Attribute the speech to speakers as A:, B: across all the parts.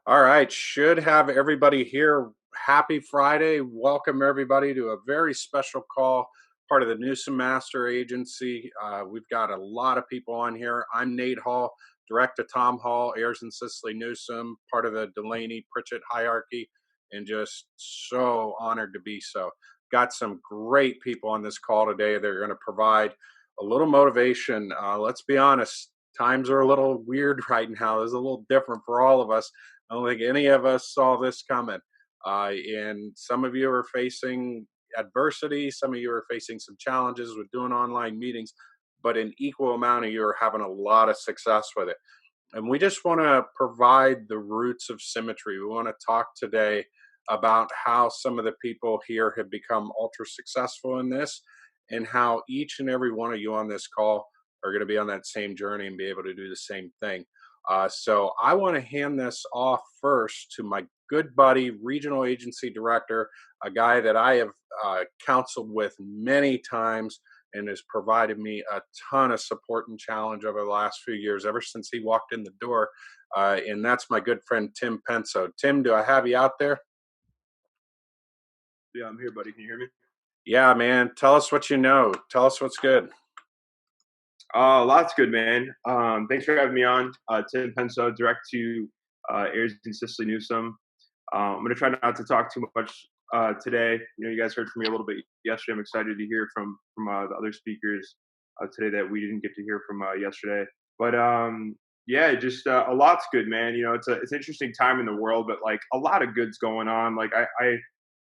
A: All right, should have everybody here. Happy Friday. Welcome everybody to a very special call, part of the Newsom Master Agency. We've got a lot of people on here. I'm Nate Hall, direct to Tom Hall, Ayers and Cicely Newsom, part of the Delaney Pritchett hierarchy, and just so honored to be so. Got some great people on this call today. They're going to provide a little motivation. Let's be honest, times are a little weird right now. It's a little different for all of us. I don't think any of us saw this coming. And some of you are facing adversity. Some of you are facing some challenges with doing online meetings, but an equal amount of you are having a lot of success with it. And we just want to provide the roots of symmetry. We want to talk today about how some of the people here have become ultra successful in this and how each and every one of you on this call are going to be on that same journey and be able to do the same thing. So I want to hand this off first to my good buddy, regional agency director, a guy that I have counseled with many times and has provided me a ton of support and challenge over the last few years, ever since he walked in the door. And that's my good friend, Tim Penso. Tim, do I have you out there?
B: Yeah, I'm here, buddy. Can you hear me?
A: Yeah, man. Tell us what you know. Tell us what's good.
B: Lots good, man. Thanks for having me on. Tim Penso, direct to Ayers and Cicely Newsom. I'm going to try not to talk too much today. You know, you guys heard from me a little bit yesterday. I'm excited to hear from the other speakers today that we didn't get to hear from yesterday. But yeah, just a lot's good, man. You know, it's an interesting time in the world, but like a lot of good's going on. Like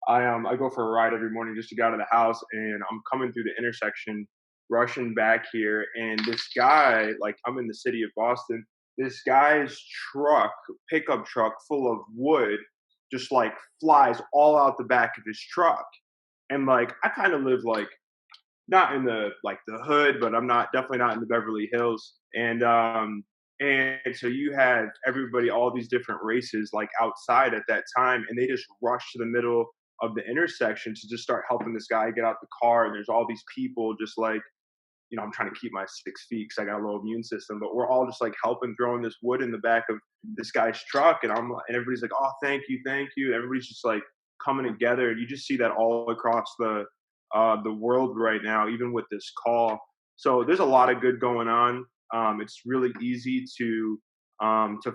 B: I go for a ride every morning just to get out of the house, and I'm coming through the intersection, rushing back here, and this guy, like I'm in the city of Boston, this guy's truck, pickup truck full of wood, just like flies all out the back of his truck, and like I kind of live like not in the like the hood, but I'm not definitely not in the Beverly Hills, and so you had everybody, all these different races, like outside at that time, and they just rushed to the middle of the intersection to just start helping this guy get out the car. And there's all these people just like, you know, I'm trying to keep my 6 feet because I got a low immune system, but we're all just like helping throwing this wood in the back of this guy's truck. And and everybody's like, oh, thank you, thank you. Everybody's just like coming together. And you just see that all across the world right now, even with this call. So there's a lot of good going on. It's really easy to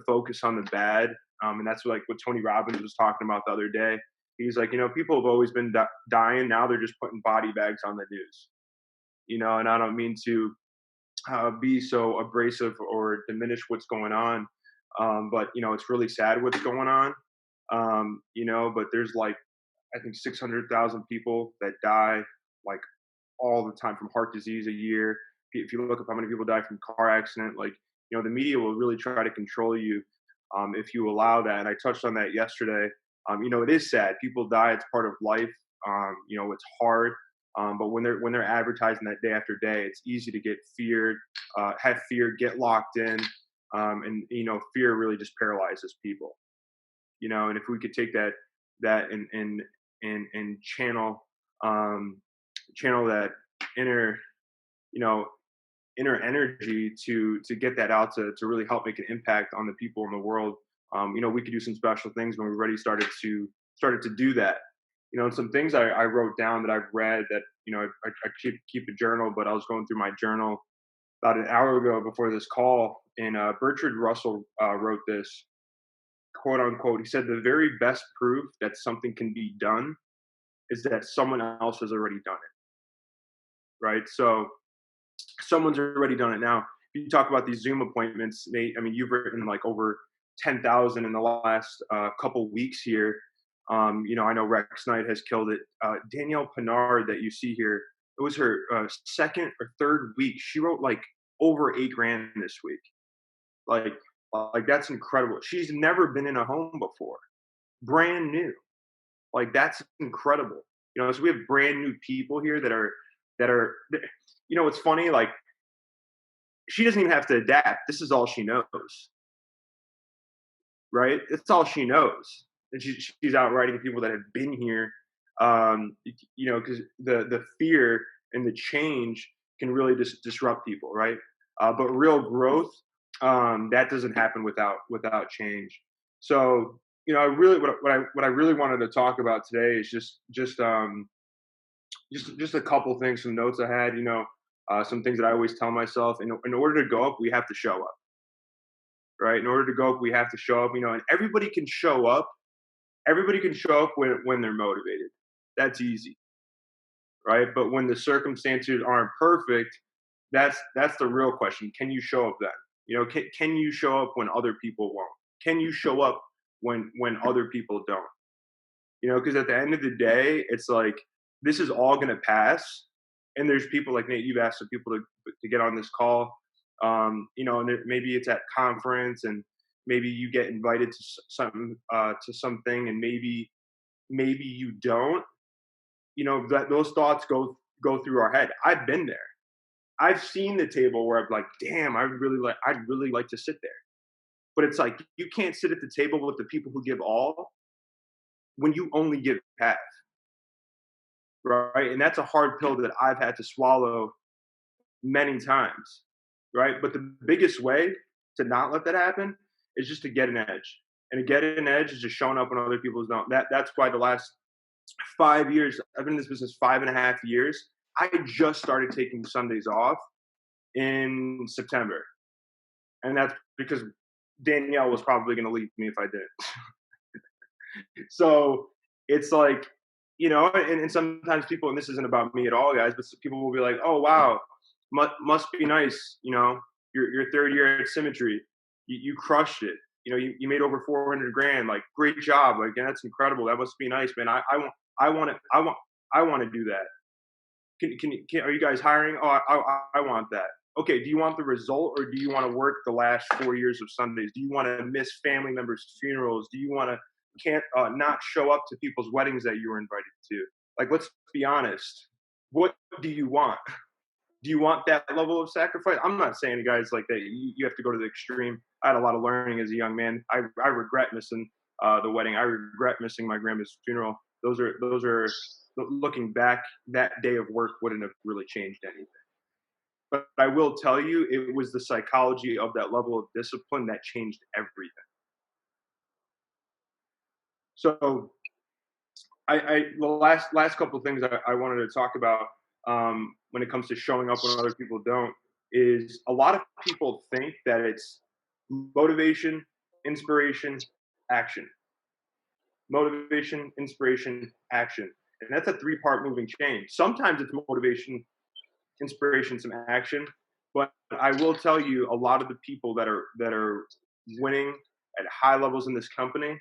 B: focus on the bad. And that's like what Tony Robbins was talking about the other day. He's like, you know, people have always been dying. Now they're just putting body bags on the news, you know, and I don't mean to be so abrasive or diminish what's going on. But, you know, it's really sad what's going on, you know, but there's like, I think 600,000 people that die like all the time from heart disease a year. If you look up how many people die from car accident, like, you know, the media will really try to control you if you allow that. And I touched on that yesterday. You know, it is sad. People die. It's part of life. You know, it's hard. But when they're advertising that day after day, it's easy to get feared, have fear, get locked in, and you know, fear really just paralyzes people. You know, and if we could take that and channel that inner, you know, inner energy to get that out to really help make an impact on the people in the world. You know, we could do some special things when we already started to do that. You know, and some things I wrote down that I've read that, you know, I keep a journal, but I was going through my journal about an hour ago before this call, and Bertrand Russell wrote this, quote unquote. He said, the very best proof that something can be done is that someone else has already done it. Right. So someone's already done it. Now, you talk about these Zoom appointments, Nate. I mean, you've written like over 10,000 in the last couple weeks here. You know, I know Rex Knight has killed it. Danielle Pinard that you see here, it was her second or third week. She wrote like over 8 grand this week. Like that's incredible. She's never been in a home before, brand new. Like that's incredible. You know, so we have brand new people here that are, you know, it's funny. Like she doesn't even have to adapt. This is all she knows, right? It's all she knows. And she's out writing people that have been here Because the fear and the change can really disrupt people, right? But real growth, that doesn't happen without change. So, I really what I really wanted to talk about today is just a couple things, some notes I had. Some things that I always tell myself. In order to go up, we have to show up, right? In order to go up, we have to show up. And everybody can show up. Everybody can show up when they're motivated. That's easy, right? But when the circumstances aren't perfect, that's the real question. Can you show up then? Can you show up when other people won't? Can you show up when other people don't? Because at the end of the day, it's like this is all going to pass. And there's people like Nate. You've asked some people to get on this call. And maybe it's at conference, and maybe you get invited to something, and maybe you don't. That those thoughts go through our head. I've been there. I've seen the table where I'm like, damn, I'd really like to sit there. But it's like you can't sit at the table with the people who give all when you only give half. Right? And that's a hard pill that I've had to swallow many times. Right? But the biggest way to not let that happen is just to get an edge. And to get an edge is just showing up when other people don't. That's why the last 5 years, I've been in this business 5.5 years. I just started taking Sundays off in September. And that's because Danielle was probably going to leave me if I didn't. So it's like, and sometimes people, and this isn't about me at all, guys, but people will be like, oh, wow, must be nice. Your third year at Symmetry, you crushed it. You made over 400 grand, like, great job. Like, that's incredible. That must be nice, man. I want to do that. Are you guys hiring? Oh, I want that. Okay, do you want the result, or do you want to work the last 4 years of Sundays? Do you want to miss family members' funerals? Do you want to not show up to people's weddings that you were invited to? Like, let's be honest. What do you want? Do you want that level of sacrifice? I'm not saying, guys, like that you have to go to the extreme. I had a lot of learning as a young man. I regret missing the wedding. I regret missing my grandma's funeral. Those are looking back, that day of work wouldn't have really changed anything. But I will tell you, it was the psychology of that level of discipline that changed everything. So the last couple of things I wanted to talk about when it comes to showing up when other people don't is a lot of people think that it's motivation, inspiration, action. Motivation, inspiration, action. And that's a 3-part moving chain. Sometimes it's motivation, inspiration, some action. But I will tell you, a lot of the people that are winning at high levels in this company,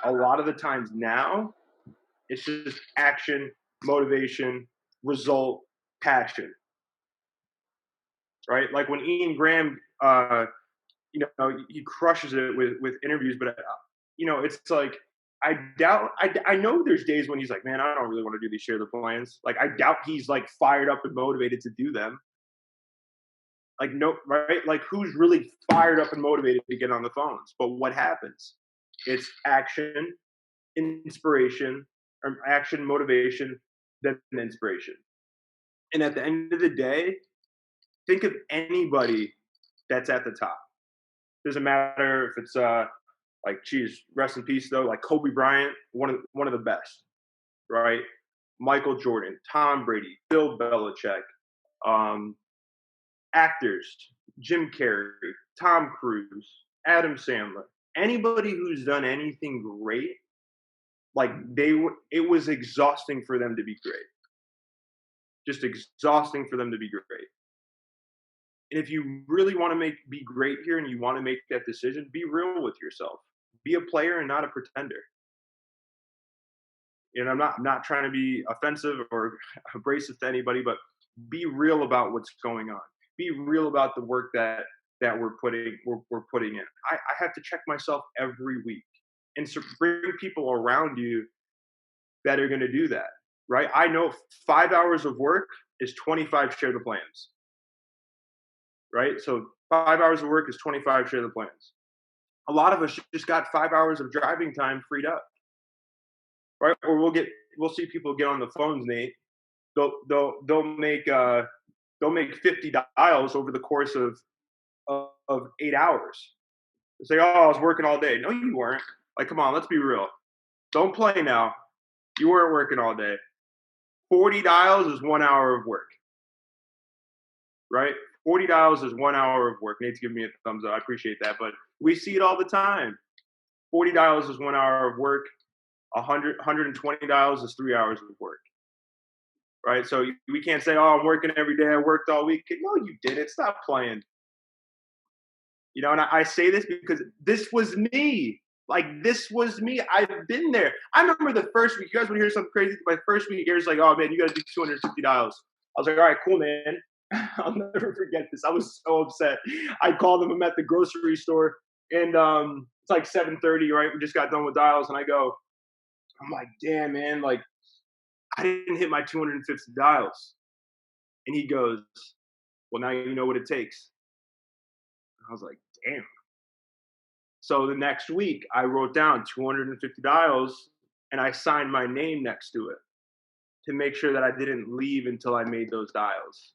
B: a lot of the times now, it's just action, motivation, result, passion. Right? Like when Ian Graham, he crushes it with interviews, but it's like, I know there's days when he's like, man, I don't really want to do these share the plans. Like, I doubt he's like fired up and motivated to do them. Like, no, right? Like, who's really fired up and motivated to get on the phones? But what happens? It's action, inspiration, or action, motivation, then inspiration. And at the end of the day, think of anybody that's at the top. Doesn't matter if it's like, geez, rest in peace though, like Kobe Bryant, one of the best, right? Michael Jordan, Tom Brady, Bill Belichick, actors, Jim Carrey, Tom Cruise, Adam Sandler, anybody who's done anything great, like it was exhausting for them to be great. Just exhausting for them to be great. And if you really want to be great here and you want to make that decision, be real with yourself. Be a player and not a pretender. And I'm not trying to be offensive or abrasive to anybody, but be real about what's going on. Be real about the work that we're putting in. I have to check myself every week, and so bring people around you that are going to do that. Right? I know 5 hours of work is 25 share the plans. Right? So 5 hours of work is 25 share the plans. A lot of us just got 5 hours of driving time freed up. Right? Or we'll we'll see people get on the phones, Nate. They'll make 50 dials over the course of 8 hours. They say, oh, I was working all day. No, you weren't. Like, come on, let's be real. Don't play now. You weren't working all day. 40 dials is 1 hour of work, right? 40 dials is 1 hour of work. Nate's giving me a thumbs up. I appreciate that. But we see it all the time. 40 dials is 1 hour of work. 120 dials is 3 hours of work, right? So we can't say, oh, I'm working every day. I worked all week. No, you didn't. Stop playing. You know, and I say this because this was me. Like, this was me. I've been there. I remember the first week. You guys want to hear something crazy? My first week, Gary's like, oh, man, you got to do 250 dials. I was like, all right, cool, man. I'll never forget this. I was so upset. I called him. I'm at the grocery store, and it's like 7:30, right? We just got done with dials, and I'm like, damn, man, like, I didn't hit my 250 dials. And he goes, well, now you know what it takes. I was like, damn. So the next week, I wrote down 250 dials, and I signed my name next to it to make sure that I didn't leave until I made those dials.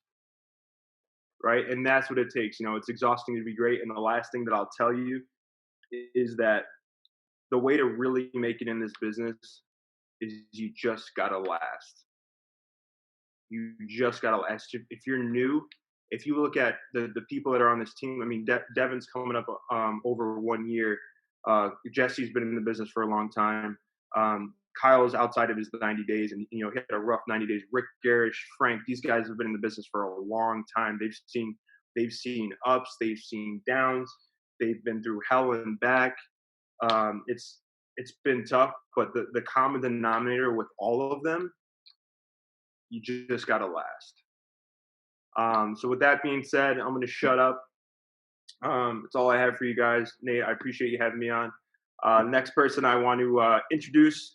B: Right? And that's what it takes. You know, it's exhausting to be great. And the last thing that I'll tell you is that the way to really make it in this business is you just got to last. You just got to last. If you're new, if you look at the people that are on this team, I mean, Devin's coming up over 1 year. Jesse's been in the business for a long time. Kyle's outside of his 90 days, and he had a rough 90 days. Rick Garish, Frank, these guys have been in the business for a long time. They've seen ups, they've seen downs, they've been through hell and back. It's been tough, but the common denominator with all of them, you just got to last. So with that being said, I'm going to shut up. That's all I have for you guys. Nate, I appreciate you having me on. Next person I want to introduce,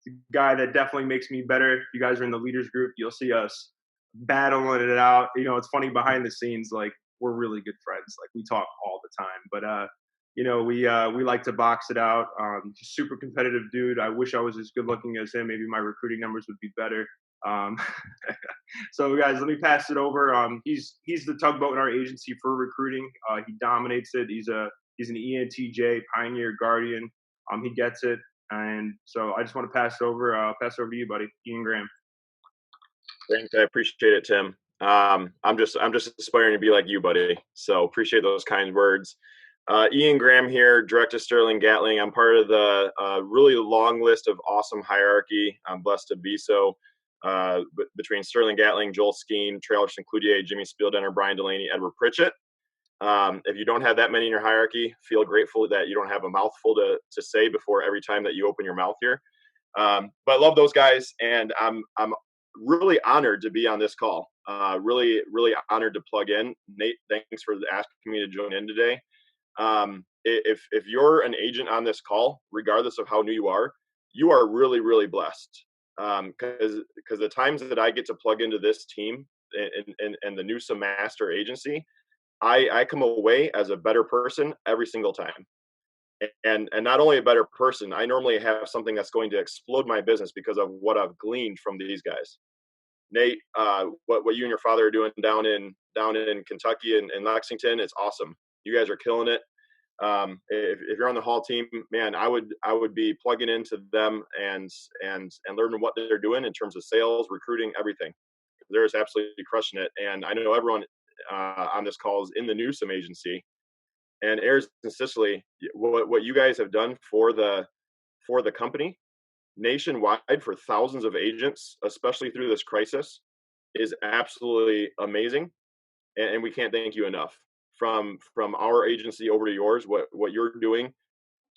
B: the guy that definitely makes me better. If you guys are in the leaders group, you'll see us battling it out. You know, it's funny behind the scenes, like, we're really good friends. Like, we talk all the time, but we like to box it out. Super competitive dude. I wish I was as good looking as him. Maybe my recruiting numbers would be better. So guys, let me pass it over. He's the tugboat in our agency for recruiting. He dominates it. He's an ENTJ, pioneer, guardian. He gets it. And so I just want to pass it over. Pass it over to you, buddy. Ian Graham.
C: Thanks. I appreciate it, Tim. I'm just aspiring to be like you, buddy. So appreciate those kind words. Ian Graham here, Director Sterling Gatling. I'm part of the really long list of awesome hierarchy. I'm blessed to be so. Between Sterling Gatling, Joel Skeen, Trey Alderson Cloutier, Jimmy Spieldenner, Brian Delaney, Edward Pritchett. If you don't have that many in your hierarchy, feel grateful that you don't have a mouthful to say before every time that you open your mouth here. But I love those guys, and I'm really honored to be on this call. Really, really honored to plug in. Nate, thanks for asking me to join in today. If you're an agent on this call, regardless of how new you are really, really blessed. Because the times that I get to plug into this team and the Newsome Master Agency, I come away as a better person every single time. And not only a better person, I normally have something that's going to explode my business because of what I've gleaned from these guys. Nate, what you and your father are doing down in Kentucky and Lexington, it's awesome. You guys are killing it. If you're on the Hall team, man, I would be plugging into them and learning what they're doing in terms of sales, recruiting, everything. They're just absolutely crushing it. And I know everyone on this call is in the Newsome agency, and Ayers and Sicily. What you guys have done for the company nationwide for thousands of agents, especially through this crisis, is absolutely amazing. And we can't thank you enough. From our agency over to yours, what you're doing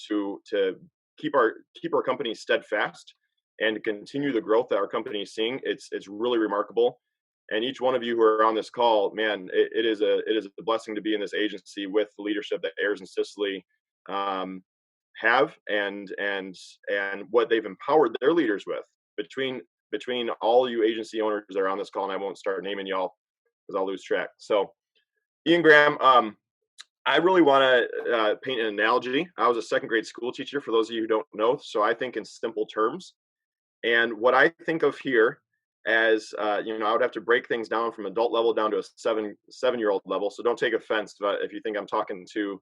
C: to keep our company steadfast and continue the growth that our company is seeing, it's really remarkable. And each one of you who are on this call, man, it is a blessing to be in this agency with the leadership that Ayers and Sicily have and what they've empowered their leaders with. Between all you agency owners that are on this call, and I won't start naming y'all because I'll lose track. So Ian Graham, I really want to paint an analogy. I was a second grade school teacher, for those of you who don't know, so I think in simple terms. And what I think of here as, I would have to break things down from adult level down to a 7-year-old level. So don't take offense if you think I'm talking too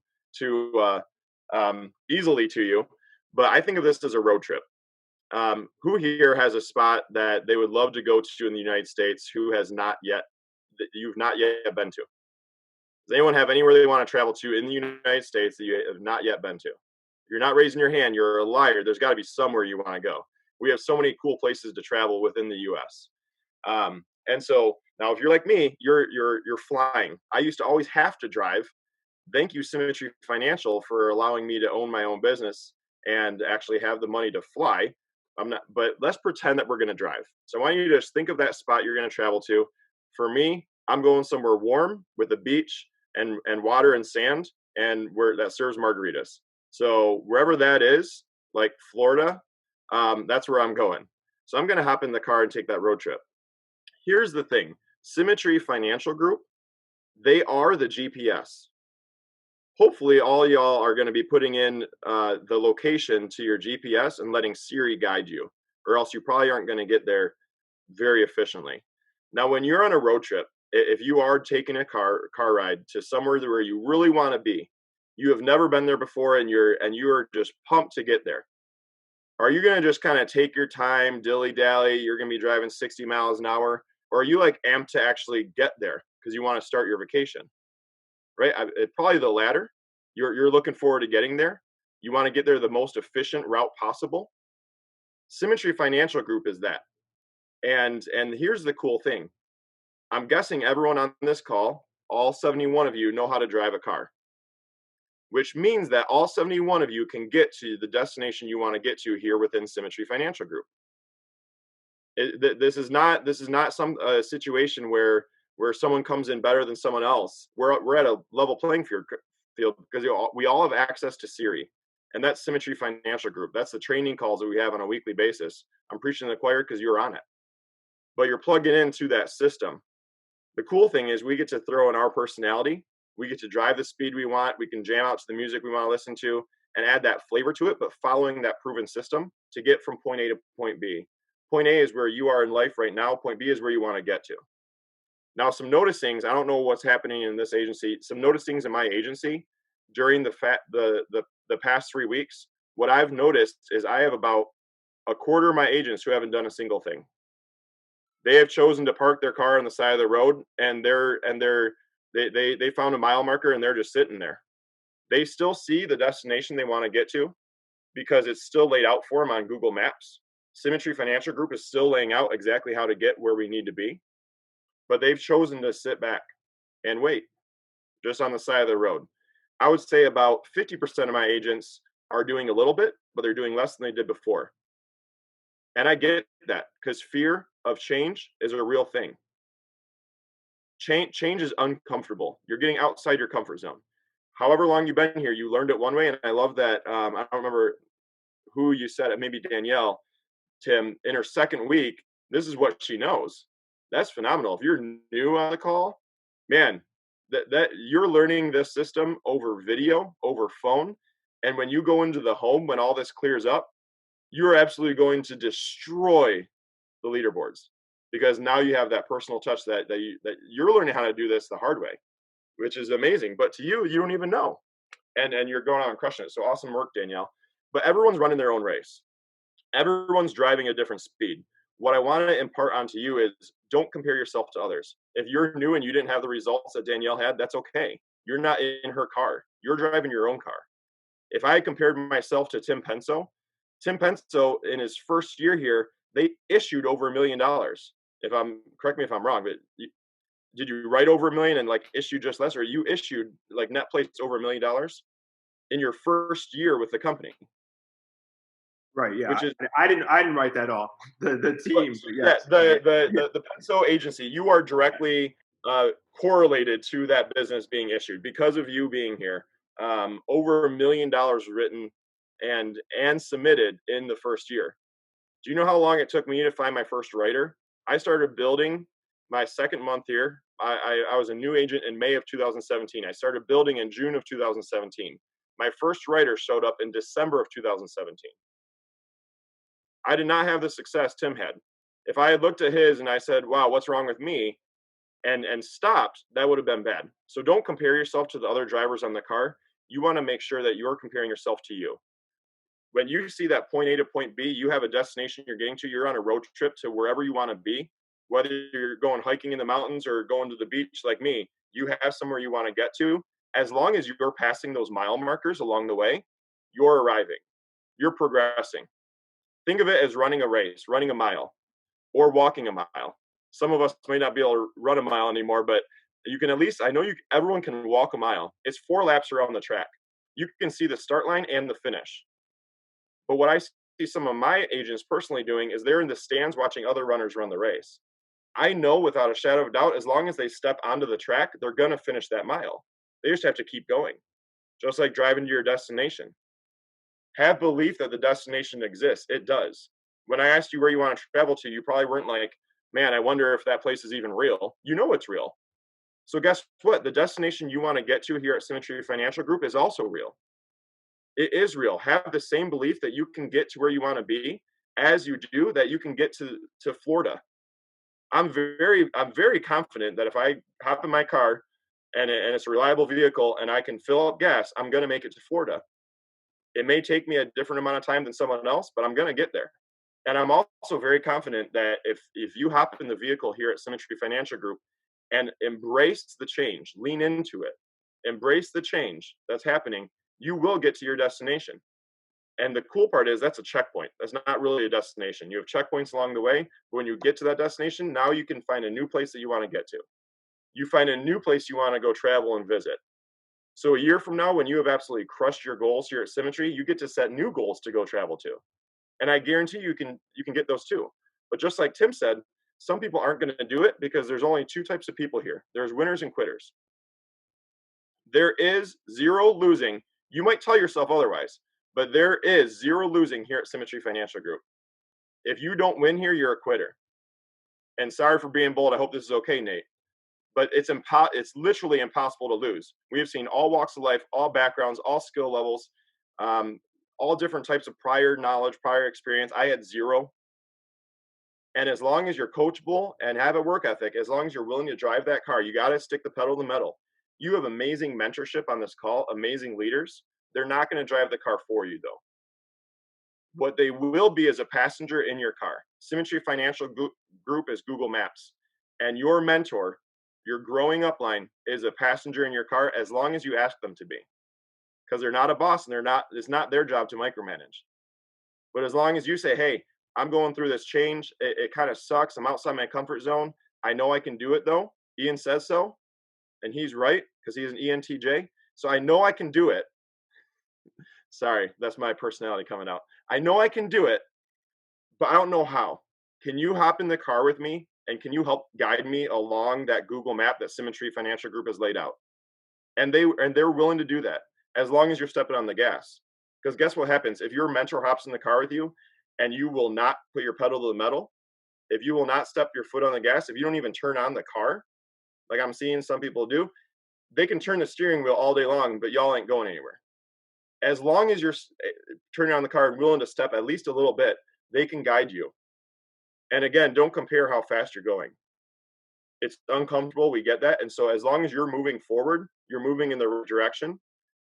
C: easily to you. But I think of this as a road trip. Who here has a spot that they would love to go to in the United States who has not yet, that you've not yet been to? Does anyone have anywhere they want to travel to in the United States that you have not yet been to? You're not raising your hand. You're a liar. There's got to be somewhere you want to go. We have so many cool places to travel within the U.S. And so now, if you're like me, you're flying. I used to always have to drive. Thank you, Symmetry Financial, for allowing me to own my own business and actually have the money to fly. I'm not, but let's pretend that we're going to drive. So I want you to just think of that spot you're going to travel to. For me, I'm going somewhere warm with a beach and water and sand, and where that serves margaritas. So wherever that is, like Florida, that's where I'm going. So I'm going to hop in the car and take that road trip. Here's the thing: Symmetry Financial Group, they are the GPS. Hopefully, all y'all are going to be putting in the location to your GPS and letting Siri guide you, or else you probably aren't going to get there very efficiently. Now, when you're on a road trip, if you are taking a car ride to somewhere where you really want to be, you have never been there before, and you are just pumped to get there. Are you going to just kind of take your time, dilly dally? You're going to be driving 60 miles an hour, or are you like amped to actually get there because you want to start your vacation? Right? It's probably the latter. You're looking forward to getting there. You want to get there the most efficient route possible. Symmetry Financial Group is that. And here's the cool thing. I'm guessing everyone on this call, all 71 of you, know how to drive a car, which means that all 71 of you can get to the destination you want to get to here within Symmetry Financial Group. This is not some situation where someone comes in better than someone else. We're at a level playing field because we all have access to Siri, and that's Symmetry Financial Group. That's the training calls that we have on a weekly basis. I'm preaching to the choir because you're on it, but you're plugging into that system. The cool thing is we get to throw in our personality. We get to drive the speed we want. We can jam out to the music we want to listen to and add that flavor to it, but following that proven system to get from point A to point B. Point A is where you are in life right now. Point B is where you want to get to. Now, some noticings, I don't know what's happening in this agency, some noticings in my agency during the past 3 weeks. What I've noticed is I have about a quarter of my agents who haven't done a single thing. They have chosen to park their car on the side of the road, and they found a mile marker and they're just sitting there. They still see the destination they want to get to because it's still laid out for them on Google Maps. Symmetry Financial Group is still laying out exactly how to get where we need to be, but they've chosen to sit back and wait just on the side of the road. I would say about 50% of my agents are doing a little bit, but they're doing less than they did before. And I get that because fear of change is a real thing. Change is uncomfortable. You're getting outside your comfort zone. However long you've been here, you learned it one way, and I love that. I don't remember who you said it, maybe Danielle, Tim, in her second week, this is what she knows. That's phenomenal. If you're new on the call, man, that you're learning this system over video, over phone, and when you go into the home, when all this clears up, you're absolutely going to destroy the leaderboards because now you have that personal touch that you're learning how to do this the hard way, which is amazing. But to you, you don't even know, and you're going out and crushing it. So awesome work, Danielle. But everyone's running their own race. Everyone's driving a different speed. What I want to impart onto you is don't compare yourself to others. If you're new and you didn't have the results that Danielle had, that's okay. You're not in her car. You're driving your own car. If I compared myself to Tim Penso in his first year here, they issued over $1 million. Correct me if I'm wrong, but did you write over $1 million and like issue just less, or you issued like net placed over $1 million in your first year with the company?
B: Right. Yeah.
C: Which is
B: I didn't write that off. The team.
C: Yes. Yeah, the Penso agency, you are directly correlated to that business being issued because of you being here. Over $1 million written and submitted in the first year. Do you know how long it took me to find my first writer? I started building my second month here. I was a new agent in May of 2017. I started building in June of 2017. My first writer showed up in December of 2017. I did not have the success Tim had. If I had looked at his and I said, wow, what's wrong with me? And stopped, that would have been bad. So don't compare yourself to the other drivers on the car. You want to make sure that you're comparing yourself to you. When you see that point A to point B, you have a destination you're getting to, you're on a road trip to wherever you want to be, whether you're going hiking in the mountains or going to the beach like me, you have somewhere you want to get to. As long as you're passing those mile markers along the way, you're arriving, you're progressing. Think of it as running a race, running a mile, or walking a mile. Some of us may not be able to run a mile anymore, but you can at least, I know everyone can walk a mile. It's 4 laps around the track. You can see the start line and the finish. But what I see some of my agents personally doing is they're in the stands watching other runners run the race. I know without a shadow of a doubt, as long as they step onto the track, they're going to finish that mile. They just have to keep going, just like driving to your destination. Have belief that the destination exists. It does. When I asked you where you want to travel to, you probably weren't like, man, I wonder if that place is even real. You know it's real. So guess what? The destination you want to get to here at Symmetry Financial Group is also real. It is real. Have the same belief that you can get to where you want to be as you do that you can get to Florida. I'm very confident that if I hop in my car and it's a reliable vehicle and I can fill up gas, I'm going to make it to Florida. It may take me a different amount of time than someone else, but I'm going to get there. And I'm also very confident that if you hop in the vehicle here at Symmetry Financial Group and embrace the change, lean into it, embrace the change that's happening, you will get to your destination. And the cool part is that's a checkpoint. That's not really a destination. You have checkpoints along the way. But when you get to that destination, now you can find a new place that you want to get to. You find a new place you want to go travel and visit. So a year from now, when you have absolutely crushed your goals here at Symmetry, you get to set new goals to go travel to. And I guarantee you can get those too. But just like Tim said, some people aren't going to do it because there's only 2 types of people here. There's winners and quitters. There is zero losing. You might tell yourself otherwise, but there is zero losing here at Symmetry Financial Group. If you don't win here, you're a quitter. And sorry for being bold. I hope this is okay, Nate. But it's literally impossible to lose. We have seen all walks of life, all backgrounds, all skill levels, all different types of prior knowledge, prior experience. I had 0. And as long as you're coachable and have a work ethic, as long as you're willing to drive that car, you got to stick the pedal to the metal. You have amazing mentorship on this call, amazing leaders. They're not going to drive the car for you, though. What they will be is a passenger in your car. Symmetry Financial Group is Google Maps. And your mentor, your growing upline, is a passenger in your car as long as you ask them to be. Because they're not a boss and it's not their job to micromanage. But as long as you say, hey, I'm going through this change, it kind of sucks. I'm outside my comfort zone. I know I can do it though. Ian says so. And he's right because he's an ENTJ. So I know I can do it. Sorry, that's my personality coming out. I know I can do it, but I don't know how. Can you hop in the car with me and can you help guide me along that Google map that Symmetry Financial Group has laid out? And they're willing to do that as long as you're stepping on the gas. Because guess what happens? If your mentor hops in the car with you and you will not put your pedal to the metal, if you will not step your foot on the gas, if you don't even turn on the car, like I'm seeing some people do, they can turn the steering wheel all day long, but y'all ain't going anywhere. As long as you're turning on the car and willing to step at least a little bit, they can guide you. And again, don't compare how fast you're going. It's uncomfortable. We get that. And so as long as you're moving forward, you're moving in the right direction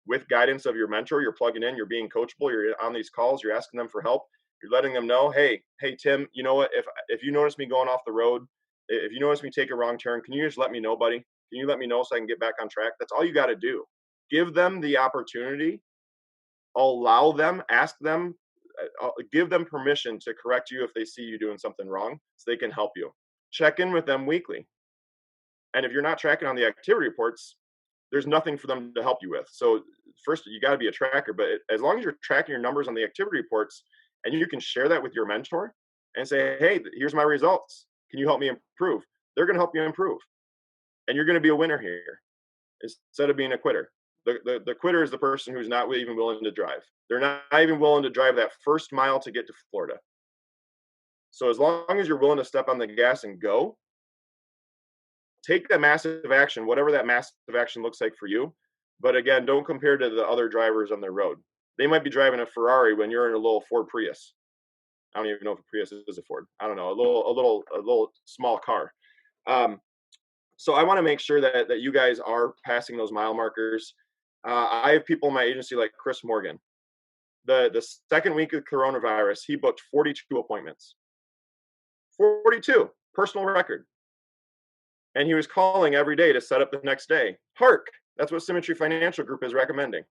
C: with guidance of your mentor, you're plugging in, you're being coachable, you're on these calls, you're asking them for help, you're letting them know, hey, Tim, you know what? If you notice me going off the road, if you notice me take a wrong turn, can you just let me know, buddy? Can you let me know so I can get back on track? That's all you got to do. Give them the opportunity, allow them, ask them, give them permission to correct you if they see you doing something wrong so they can help you. Check in with them weekly. And if you're not tracking on the activity reports, there's nothing for them to help you with. So first, you got to be a tracker. But as long as you're tracking your numbers on the activity reports and you can share that with your mentor and say, hey, here's my results. Can you help me improve? They're going to help you improve. And you're going to be a winner here instead of being a quitter. The quitter is the person who's not even willing to drive. They're not even willing to drive that first mile to get to Florida. So as long as you're willing to step on the gas and go, take that massive action, whatever that massive action looks like for you. But again, don't compare to the other drivers on the road. They might be driving a Ferrari when you're in a little Ford Prius. I don't even know if a Prius is a Ford. I don't know, a little small car. Um, so I want to make sure that you guys are passing those mile markers. I have people in my agency like Chris Morgan. The second week of coronavirus, he booked 42 appointments. 42 personal record. And he was calling every day to set up the next day. Hark, that's what Symmetry Financial Group is recommending.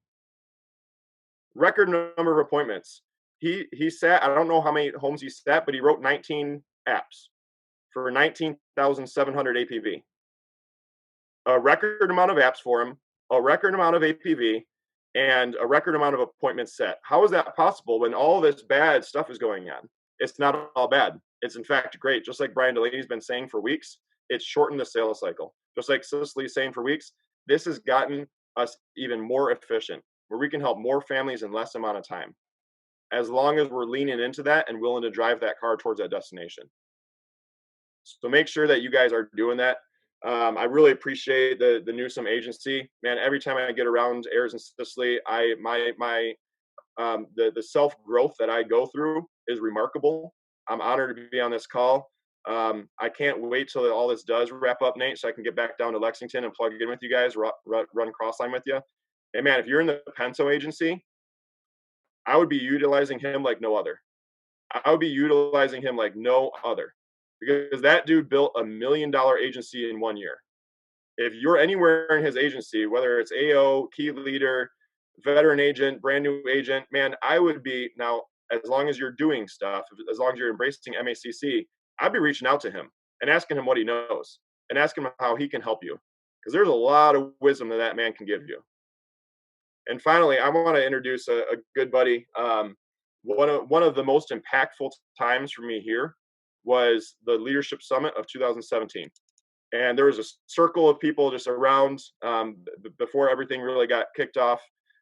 C: Record number of appointments. He sat, I don't know how many homes he sat, but he wrote 19 apps for 19,700 APV. A record amount of apps for him, a record amount of APV, and a record amount of appointments set. How is that possible when all this bad stuff is going on? It's not all bad. It's in fact great. Just like Brian Delaney's been saying for weeks, it's shortened the sales cycle. Just like Cicely's saying for weeks, this has gotten us even more efficient, where we can help more families in less amount of time, as long as we're leaning into that and willing to drive that car towards that destination. So make sure that you guys are doing that. I really appreciate the Newsome agency, man. Every time I get around Ayers and Sicily, the self growth that I go through is remarkable. I'm honored to be on this call. I can't wait till all this does wrap up, Nate, so I can get back down to Lexington and plug in with you guys, run Crossline with you. Hey, man, if you're in the Penso agency, I would be utilizing him like no other. I would be utilizing him like no other, because that dude built $1 million agency in 1 year. If you're anywhere in his agency, whether it's AO, key leader, veteran agent, brand new agent, man, I would be now, as long as you're doing stuff, as long as you're embracing MACC, I'd be reaching out to him and asking him what he knows and asking him how he can help you, because there's a lot of wisdom that man can give you. And finally, I want to introduce a good buddy. One of the most impactful times for me here was the Leadership Summit of 2017. And there was a circle of people just around before everything really got kicked off,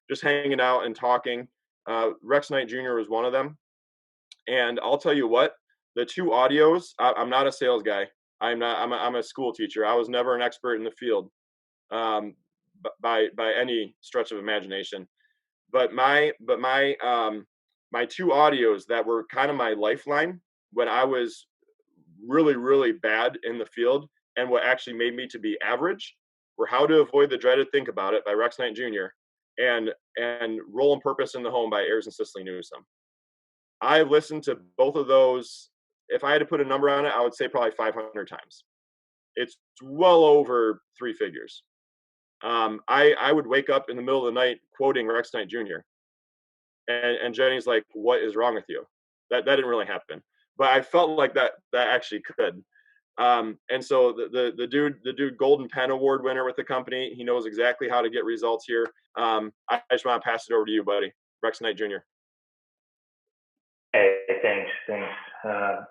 C: just hanging out and talking. Rex Knight Jr. was one of them. And I'll tell you what, the two audios, I'm not a sales guy. I'm a school teacher. I was never an expert in the field by any stretch of imagination. But my two audios that were kind of my lifeline when I was really, really bad in the field, and what actually made me to be average, were How to Avoid the Dreaded Think About It by Rex Knight Jr. and Role and Purpose in the Home by Ayers and Cicely Newsome. I listened to both of those. If I had to put a number on it, I would say probably 500 times. It's well over 3 figures. I would wake up in the middle of the night quoting Rex Knight Jr. And Jenny's like, "What is wrong with you?" That didn't really happen, but I felt like that actually could. And so the dude Golden Pen Award winner with the company, he knows exactly how to get results here. I just want to pass it over to you, buddy, Rex Knight Jr.
D: Hey, thanks.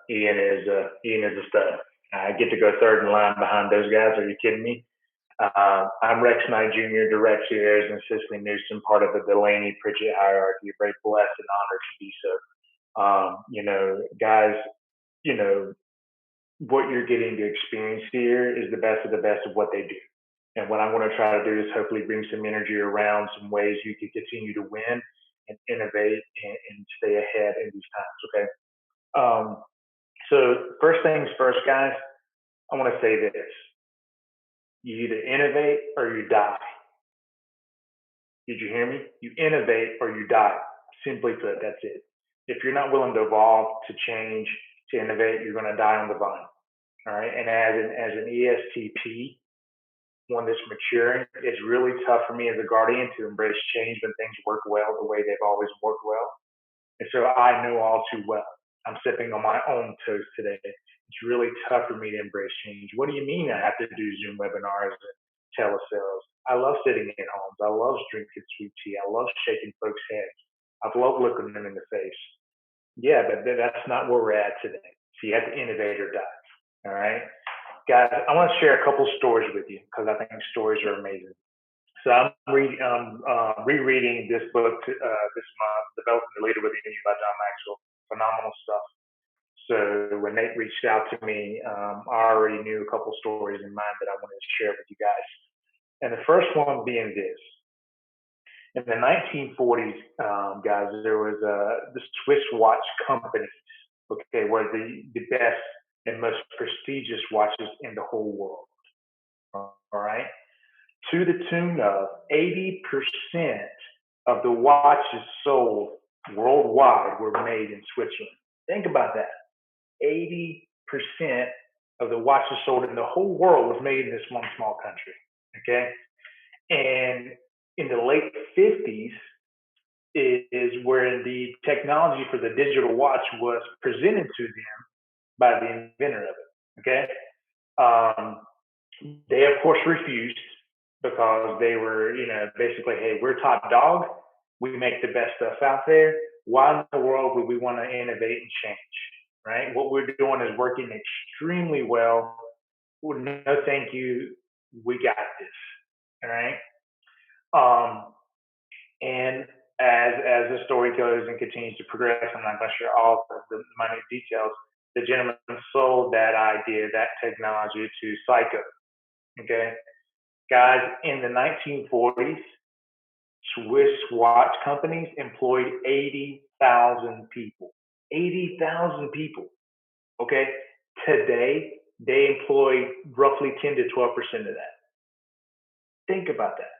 D: Ian is a stud. I get to go third in line behind those guys. Are you kidding me? I'm Rex Knight Jr., Director Ayers and Cicely Newsome, part of the Delaney Pritchett hierarchy. Very blessed and honored to be so. Guys, what you're getting to experience here is the best of what they do. And what I'm going to try to do is hopefully bring some energy around some ways you can continue to win and innovate and stay ahead in these times, okay? So first things first, guys, I want to say this. You either innovate or you die. Did you hear me? You innovate or you die. Simply put, that's it. If you're not willing to evolve, to change, to innovate, you're going to die on the vine. All right. And as an ESTP, one that's maturing, it's really tough for me as a guardian to embrace change when things work well the way they've always worked well. And so I know all too well. I'm stepping on my own toes today. It's really tough for me to embrace change. What do you mean I have to do Zoom webinars and telesales? I love sitting in homes. I love drinking sweet tea. I love shaking folks' heads. I love looking them in the face. Yeah, but that's not where we're at today. So you have to innovate or die. All right? Guys, I want to share a couple stories with you because I think stories are amazing. So I'm rereading this book this month, Developing the Leader Within You by John Maxwell. Phenomenal stuff. So when Nate reached out to me, I already knew a couple stories in mind that I wanted to share with you guys. And the first one being this. In the 1940s, guys, there was the Swiss watch companies Okay, were the best and most prestigious watches in the whole world. All right, to the tune of 80% of the watches sold worldwide were made in Switzerland. Think about that. 80% of the watches sold in the whole world was made in this one small country. Okay. And in the late 50s is where the technology for the digital watch was presented to them by the inventor of it. Okay. Um, they, of course, refused because they were, basically, hey, we're top dog. We make the best stuff out there. Why in the world would we want to innovate and change? Right? What we're doing is working extremely well. No, thank you. We got this. All right. Um, and as the story goes and continues to progress, I'm not going to share all of the minute details. The gentleman sold that idea, that technology to Seiko. Okay, guys, in the 1940s, Swiss watch companies employed 80,000 people. 80,000 people. Okay, today they employ roughly 10 to 12% of that. Think about that.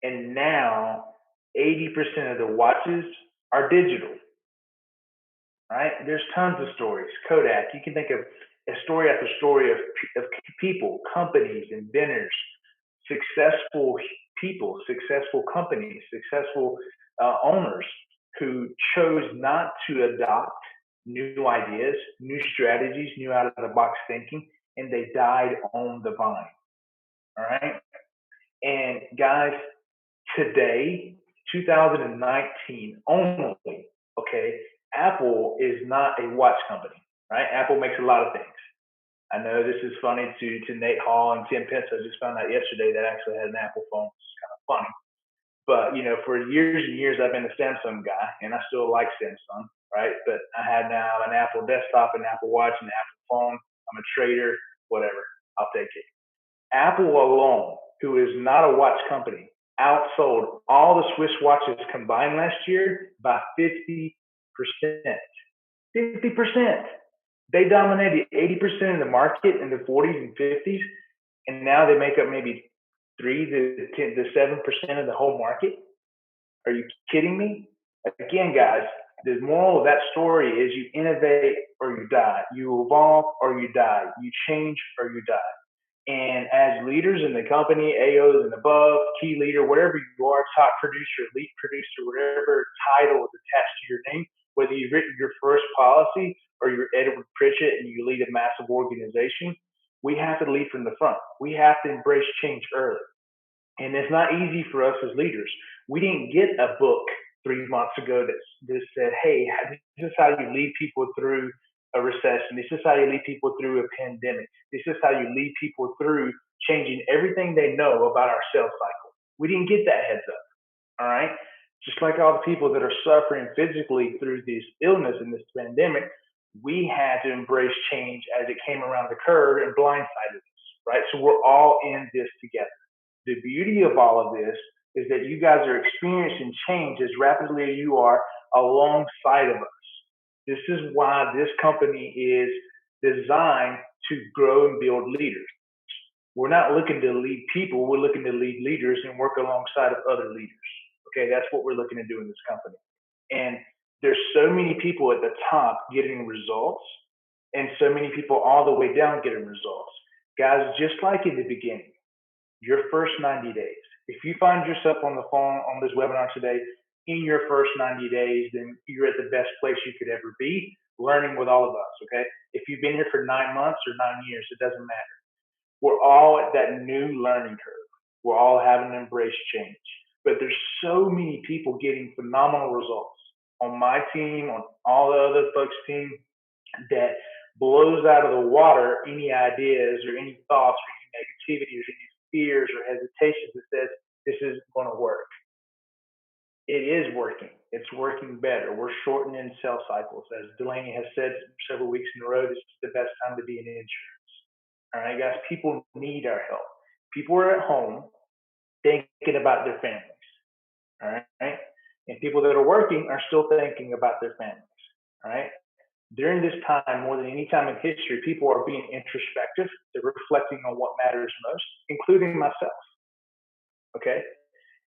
D: And now 80% of the watches are digital. Right? There's tons of stories. Kodak. You can think of a story after story of people, companies, inventors, successful people, successful companies, successful owners who chose not to adopt new ideas, new strategies, new out of the box thinking, and they died on the vine. All right. And guys, today, 2019 only, okay, Apple is not a watch company, right? Apple makes a lot of things. I know this is funny to Nate Hall and Tim Pence. I just found out yesterday that I actually had an Apple phone. It's kind of funny. But, for years and years, I've been a Samsung guy, and I still like Samsung, right? But I had now an Apple desktop, an Apple Watch, an Apple phone. I'm a trader, whatever. I'll take it. Apple alone, who is not a watch company, outsold all the Swiss watches combined last year by 50%. 50%. They dominated 80% of the market in the 40s and 50s, and now they make up maybe 3 to 10 to 7% of the whole market. Are you kidding me? Again, guys, the moral of that story is you innovate or you die. You evolve or you die. You change or you die. And as leaders in the company, AOs and above, key leader, whatever you are, top producer, lead producer, whatever title is attached to your name, whether you've written your first policy or you're Edward Pritchett and you lead a massive organization, we have to lead from the front. We have to embrace change early. And it's not easy for us as leaders. We didn't get a book 3 months ago that said, hey, this is how you lead people through a recession. This is how you lead people through a pandemic. This is how you lead people through changing everything they know about our sales cycle. We didn't get that heads up. All right. Just like all the people that are suffering physically through this illness and this pandemic, we had to embrace change as it came around the curve and blindsided us. Right. So we're all in this together. The beauty of all of this is that you guys are experiencing change as rapidly as you are alongside of us. This is why this company is designed to grow and build leaders. We're not looking to lead people, we're looking to lead leaders and work alongside of other leaders. Okay, that's what we're looking to do in this company. And there's so many people at the top getting results and so many people all the way down getting results. Guys, just like in the beginning, your first 90 days. If you find yourself on the phone on this webinar today, in your first 90 days, then you're at the best place you could ever be, learning with all of us, okay? If you've been here for 9 months or 9 years, it doesn't matter. We're all at that new learning curve. We're all having to embrace change. But there's so many people getting phenomenal results on my team, on all the other folks' team, that blows out of the water any ideas or any thoughts or any negativity or any fears or hesitations that says this isn't going to work. It is working. It's working better. We're shortening sales cycles. As Delaney has said several weeks in a row, this is the best time to be in insurance. All right, guys, people need our help. People are at home thinking about their families. All right. And people that are working are still thinking about their families. All right. During this time, more than any time in history, people are being introspective. They're reflecting on what matters most, including myself. Okay,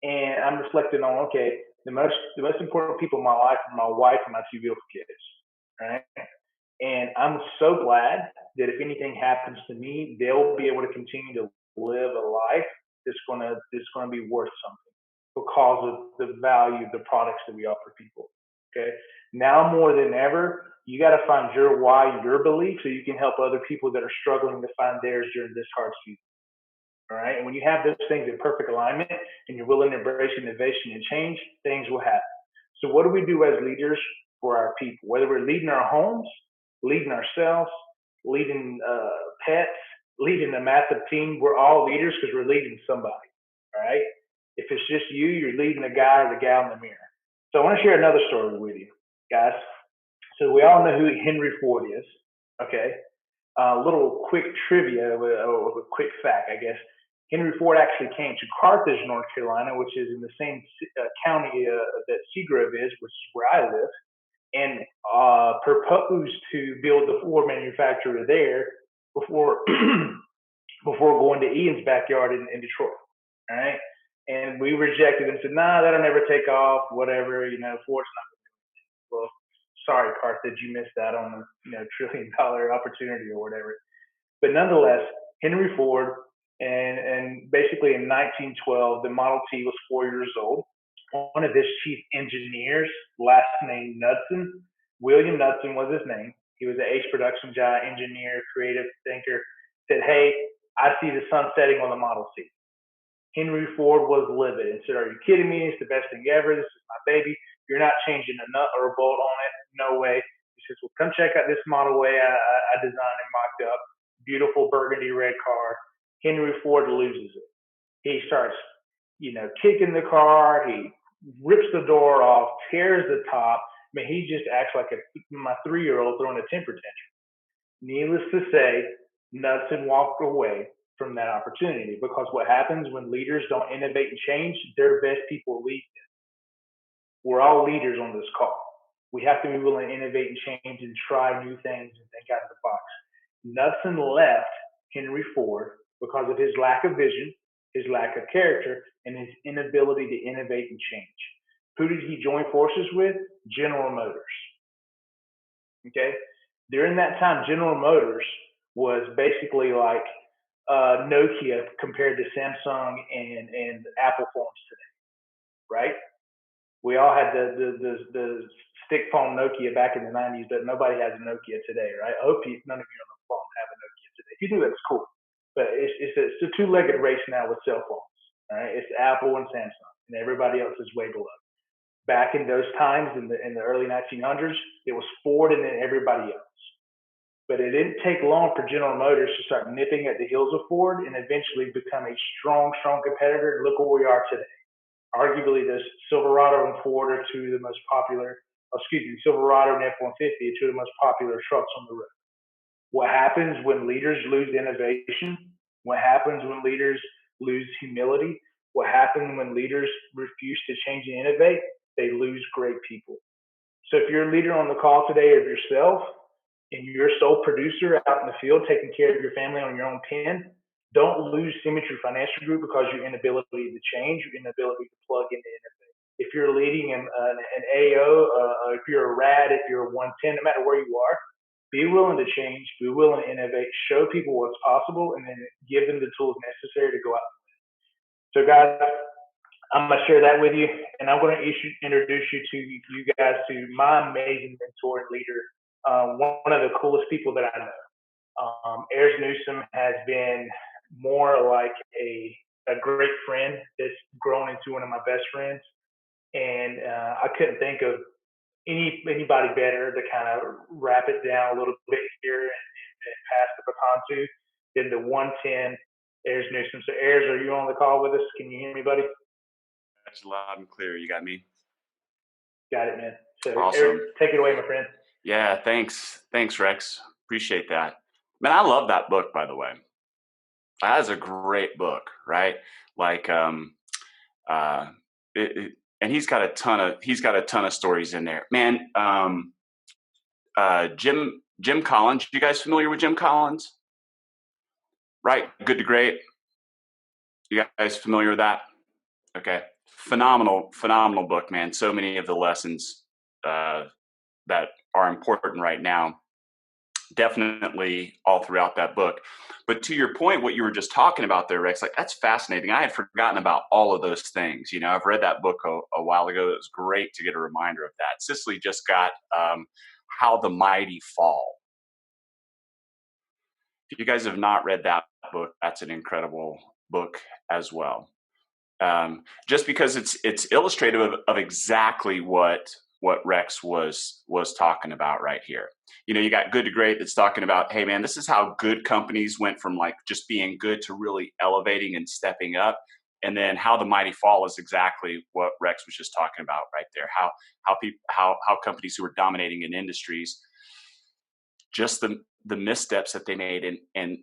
D: and I'm reflecting on, okay, the most important people in my life are my wife and my two beautiful kids. Right, and I'm so glad that if anything happens to me, they'll be able to continue to live a life that's gonna be worth something because of the value of the products that we offer people. Okay. Now more than ever, you got to find your why, your belief, so you can help other people that are struggling to find theirs during this hard season. All right. And when you have those things in perfect alignment and you're willing to embrace innovation and change, things will happen. So, what do we do as leaders for our people? Whether we're leading our homes, leading ourselves, leading pets, leading a massive team, we're all leaders because we're leading somebody. All right. If it's just you, you're leading the guy or the gal in the mirror. So, I want to share another story with you, guys. So, we all know who Henry Ford is. Okay. A little quick trivia, or a quick fact, I guess. Henry Ford actually came to Carthage, North Carolina, which is in the same county that Seagrove is, which is where I live, and proposed to build the Ford manufacturer there before before going to Ian's backyard in Detroit. All right, and we rejected and said, "Nah, that'll never take off. Whatever, Ford's not." Well, sorry, Carthage, you missed out on the $1 trillion opportunity or whatever. But nonetheless, Henry Ford, and basically in 1912, the Model T was 4 years old. One of his chief engineers, last name Knudsen, William Knudsen was his name. He was an ace production guy, engineer, creative thinker. Said, "Hey, I see the sun setting on the Model T." Henry Ford was livid and said, "Are you kidding me? It's the best thing ever. This is my baby. You're not changing a nut or a bolt on it. No way." He says, "Well, come check out this Model Y I designed and mocked up. Beautiful burgundy red car." Henry Ford loses it. He starts, kicking the car. He rips the door off, tears the top. I mean, he just acts like my 3-year-old throwing a temper tantrum. Needless to say, Knudsen walked away from that opportunity, because what happens when leaders don't innovate and change, their best people lead them. We're all leaders on this call. We have to be willing to innovate and change and try new things and think out of the box. Knudsen left Henry Ford because of his lack of vision, his lack of character, and his inability to innovate and change. Who did he join forces with? General Motors. Okay? During that time, General Motors was basically like Nokia compared to Samsung and Apple phones today, right? We all had the stick phone Nokia back in the 90s, but nobody has a Nokia today, right? I hope none of you on the phone have a Nokia today. If you do, that's cool. But it's a two-legged race now with cell phones, all right? It's Apple and Samsung, and everybody else is way below. Back in those times, in the early 1900s, it was Ford and then everybody else. But it didn't take long for General Motors to start nipping at the heels of Ford and eventually become a strong competitor. And look where we are today. Arguably, the Silverado and Ford are two of the most popular, Silverado and F-150 are two of the most popular trucks on the road. What happens when leaders lose innovation? What happens when leaders lose humility? What happens when leaders refuse to change and innovate? They lose great people. So if you're a leader on the call today of yourself, and you're a sole producer out in the field taking care of your family on your own pen, don't lose Symmetry Financial Group because your inability to change, your inability to plug in and innovate. If you're leading an AO, if you're a RAD, if you're a 110, no matter where you are, be willing to change, be willing to innovate, show people what's possible, and then give them the tools necessary to go out and win. So, guys, I'm going to share that with you, and I'm going to introduce you guys to my amazing mentor and leader, one of the coolest people that I know. Ayers Newsom has been more like a great friend that's grown into one of my best friends. And I couldn't think of anybody better to kind of wrap it down a little bit here and pass the baton to than the 110 Ayers Newsom. So Ayers, are you on the call with us? Can you hear me, buddy?
E: That's loud and clear. You got me?
D: Got it, man. So
E: awesome.
D: Ayers, take it away, my friend.
E: Yeah, thanks, Rex. Appreciate that. Man, I love that book, by the way. That is a great book, right? Like, and he's got a ton of stories in there, man. Jim Collins. You guys familiar with Jim Collins? Right, Good to Great. You guys familiar with that? Okay, phenomenal book, man. So many of the lessons that are important right now, definitely all throughout that book. But to your point, what you were just talking about there, Rex, like that's fascinating. I had forgotten about all of those things. I've read that book a while ago. It was great to get a reminder of that. Cicely just got How the Mighty Fall. If you guys have not read that book, that's an incredible book as well. Just because it's illustrative of exactly what Rex was talking about right here. You got Good to Great that's talking about, hey man, this is how good companies went from like just being good to really elevating and stepping up. And then How the Mighty Fall is exactly what Rex was just talking about right there. How companies who are dominating in industries, just the missteps that they made, and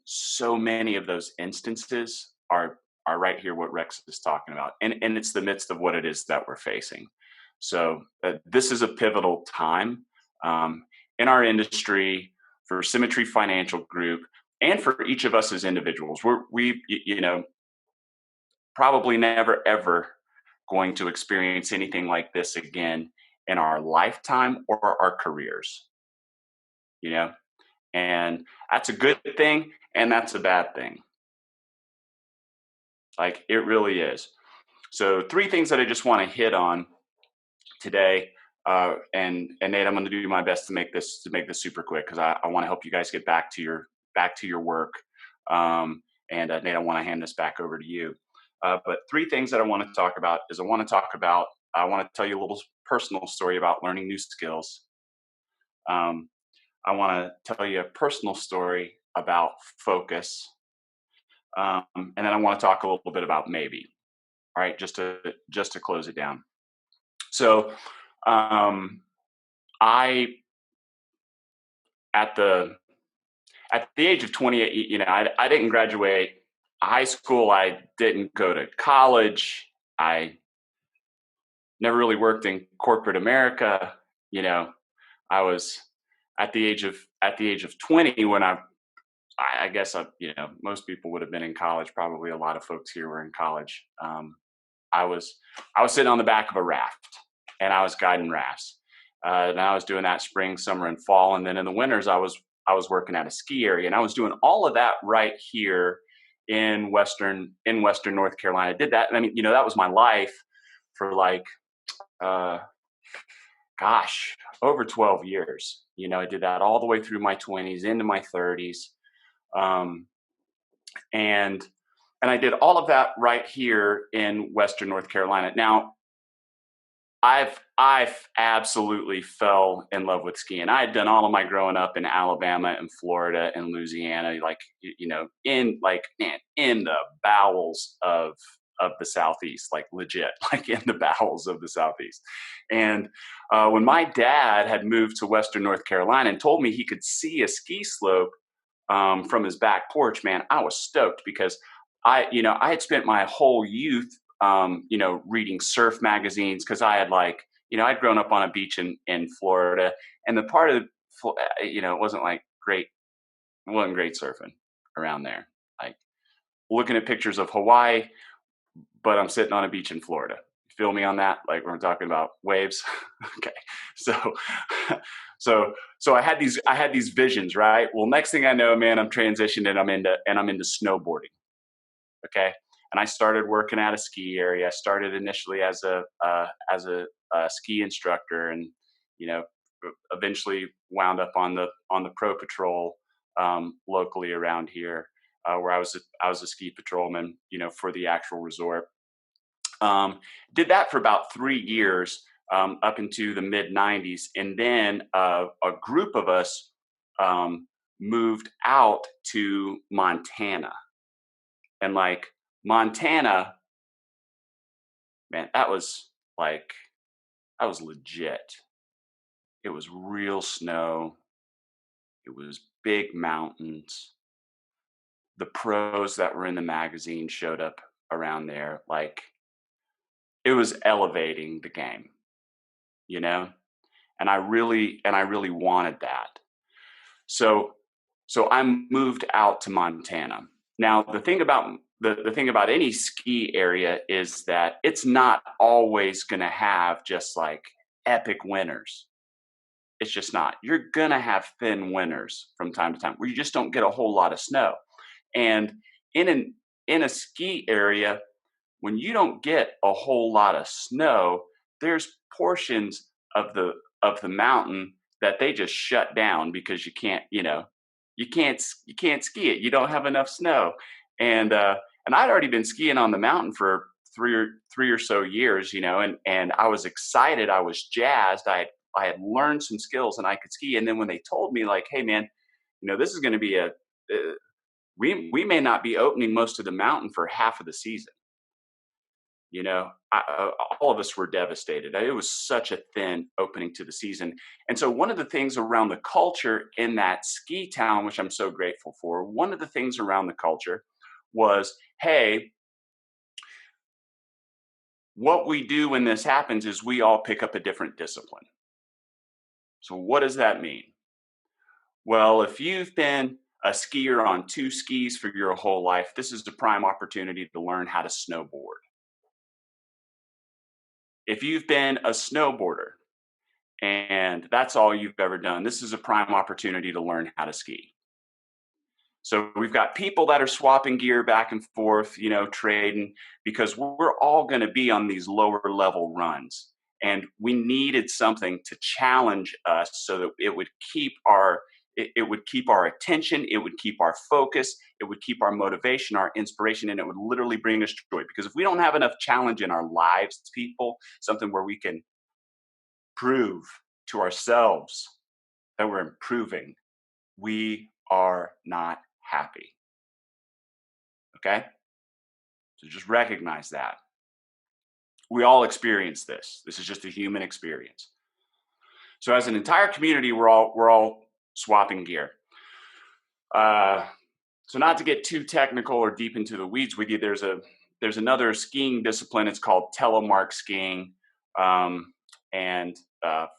E: so many of those instances are right here what Rex is talking about, and it's the midst of what it is that we're facing. So this is a pivotal time in our industry for Symmetry Financial Group and for each of us as individuals. We probably never ever going to experience anything like this again in our lifetime or our careers. And that's a good thing and that's a bad thing. Like it really is. So 3 things that I just want to hit on today, and Nate, I'm going to do my best to make this super quick because I want to help you guys get back to your work. And Nate, I want to hand this back over to you. But 3 things that I want to talk about is I want to tell you a little personal story about learning new skills. I want to tell you a personal story about focus. And then I want to talk a little bit about maybe. All right, just to close it down. So, I at the age of 28, I didn't graduate high school. I didn't go to college. I never really worked in corporate America. I was at the age of 20 when I guess most people would have been in college. Probably a lot of folks here were in college. I was sitting on the back of a raft and I was guiding rafts. And I was doing that spring, summer, and fall. And then in the winters, I was working at a ski area, and I was doing all of that right here in Western North Carolina. I did that. And I mean, that was my life for like, over 12 years. I did that all the way through my 20s into my 30s. And I did all of that right here in Western North Carolina. Now, I've absolutely fell in love with skiing. I had done all of my growing up in Alabama and Florida and Louisiana, like in the bowels of the Southeast, like legit, like in the bowels of the Southeast. And when my dad had moved to Western North Carolina and told me he could see a ski slope from his back porch, man, I was stoked because I had spent my whole youth reading surf magazines because I had I'd grown up on a beach in Florida, and the part of it wasn't great surfing around there. Like looking at pictures of Hawaii, but I'm sitting on a beach in Florida. You feel me on that? Like we're talking about waves. Okay. So I had these visions, right? Well, next thing I know, man, I'm transitioned and I'm into snowboarding. Okay. And I started working at a ski area. I started initially as a ski instructor, and eventually wound up on the pro patrol locally around here, where I was a ski patrolman, for the actual resort. Did that for about 3 years up into the mid 90s, and then a group of us moved out to Montana, and Montana, man, that was legit. It was real snow. It was big mountains. The pros that were in the magazine showed up around there. Like it was elevating the game, And I really wanted that. So I moved out to Montana. Now, the thing about any ski area is that it's not always going to have just like epic winters. It's just not. You're going to have thin winters from time to time where you just don't get a whole lot of snow. And in a ski area, when you don't get a whole lot of snow, there's portions of the mountain that they just shut down because you can't ski it. You don't have enough snow. And I'd already been skiing on the mountain for three or so years, and I was excited. I was jazzed. I had learned some skills and I could ski. And then when they told me like, hey man, this is going to be we may not be opening most of the mountain for half of the season. All of us were devastated. It was such a thin opening to the season. And so one of the things around the culture in that ski town, which I'm so grateful for, one of the things around the culture was, hey, what we do when this happens is we all pick up a different discipline. So what does that mean? Well, if you've been a skier on 2 skis for your whole life, this is the prime opportunity to learn how to snowboard. If you've been a snowboarder and that's all you've ever done, this is a prime opportunity to learn how to ski. So we've got people that are swapping gear back and forth, trading, because we're all going to be on these lower level runs. And we needed something to challenge us so that it would keep our attention, it would keep our focus, it would keep our motivation, our inspiration, and it would literally bring us joy. Because if we don't have enough challenge in our lives, people, something where we can prove to ourselves that we're improving, we are not happy. Okay? So just recognize that. We all experience this. This is just a human experience. So as an entire community, we're all swapping gear. So not to get too technical or deep into the weeds with you, there's another skiing discipline. It's called telemark skiing. And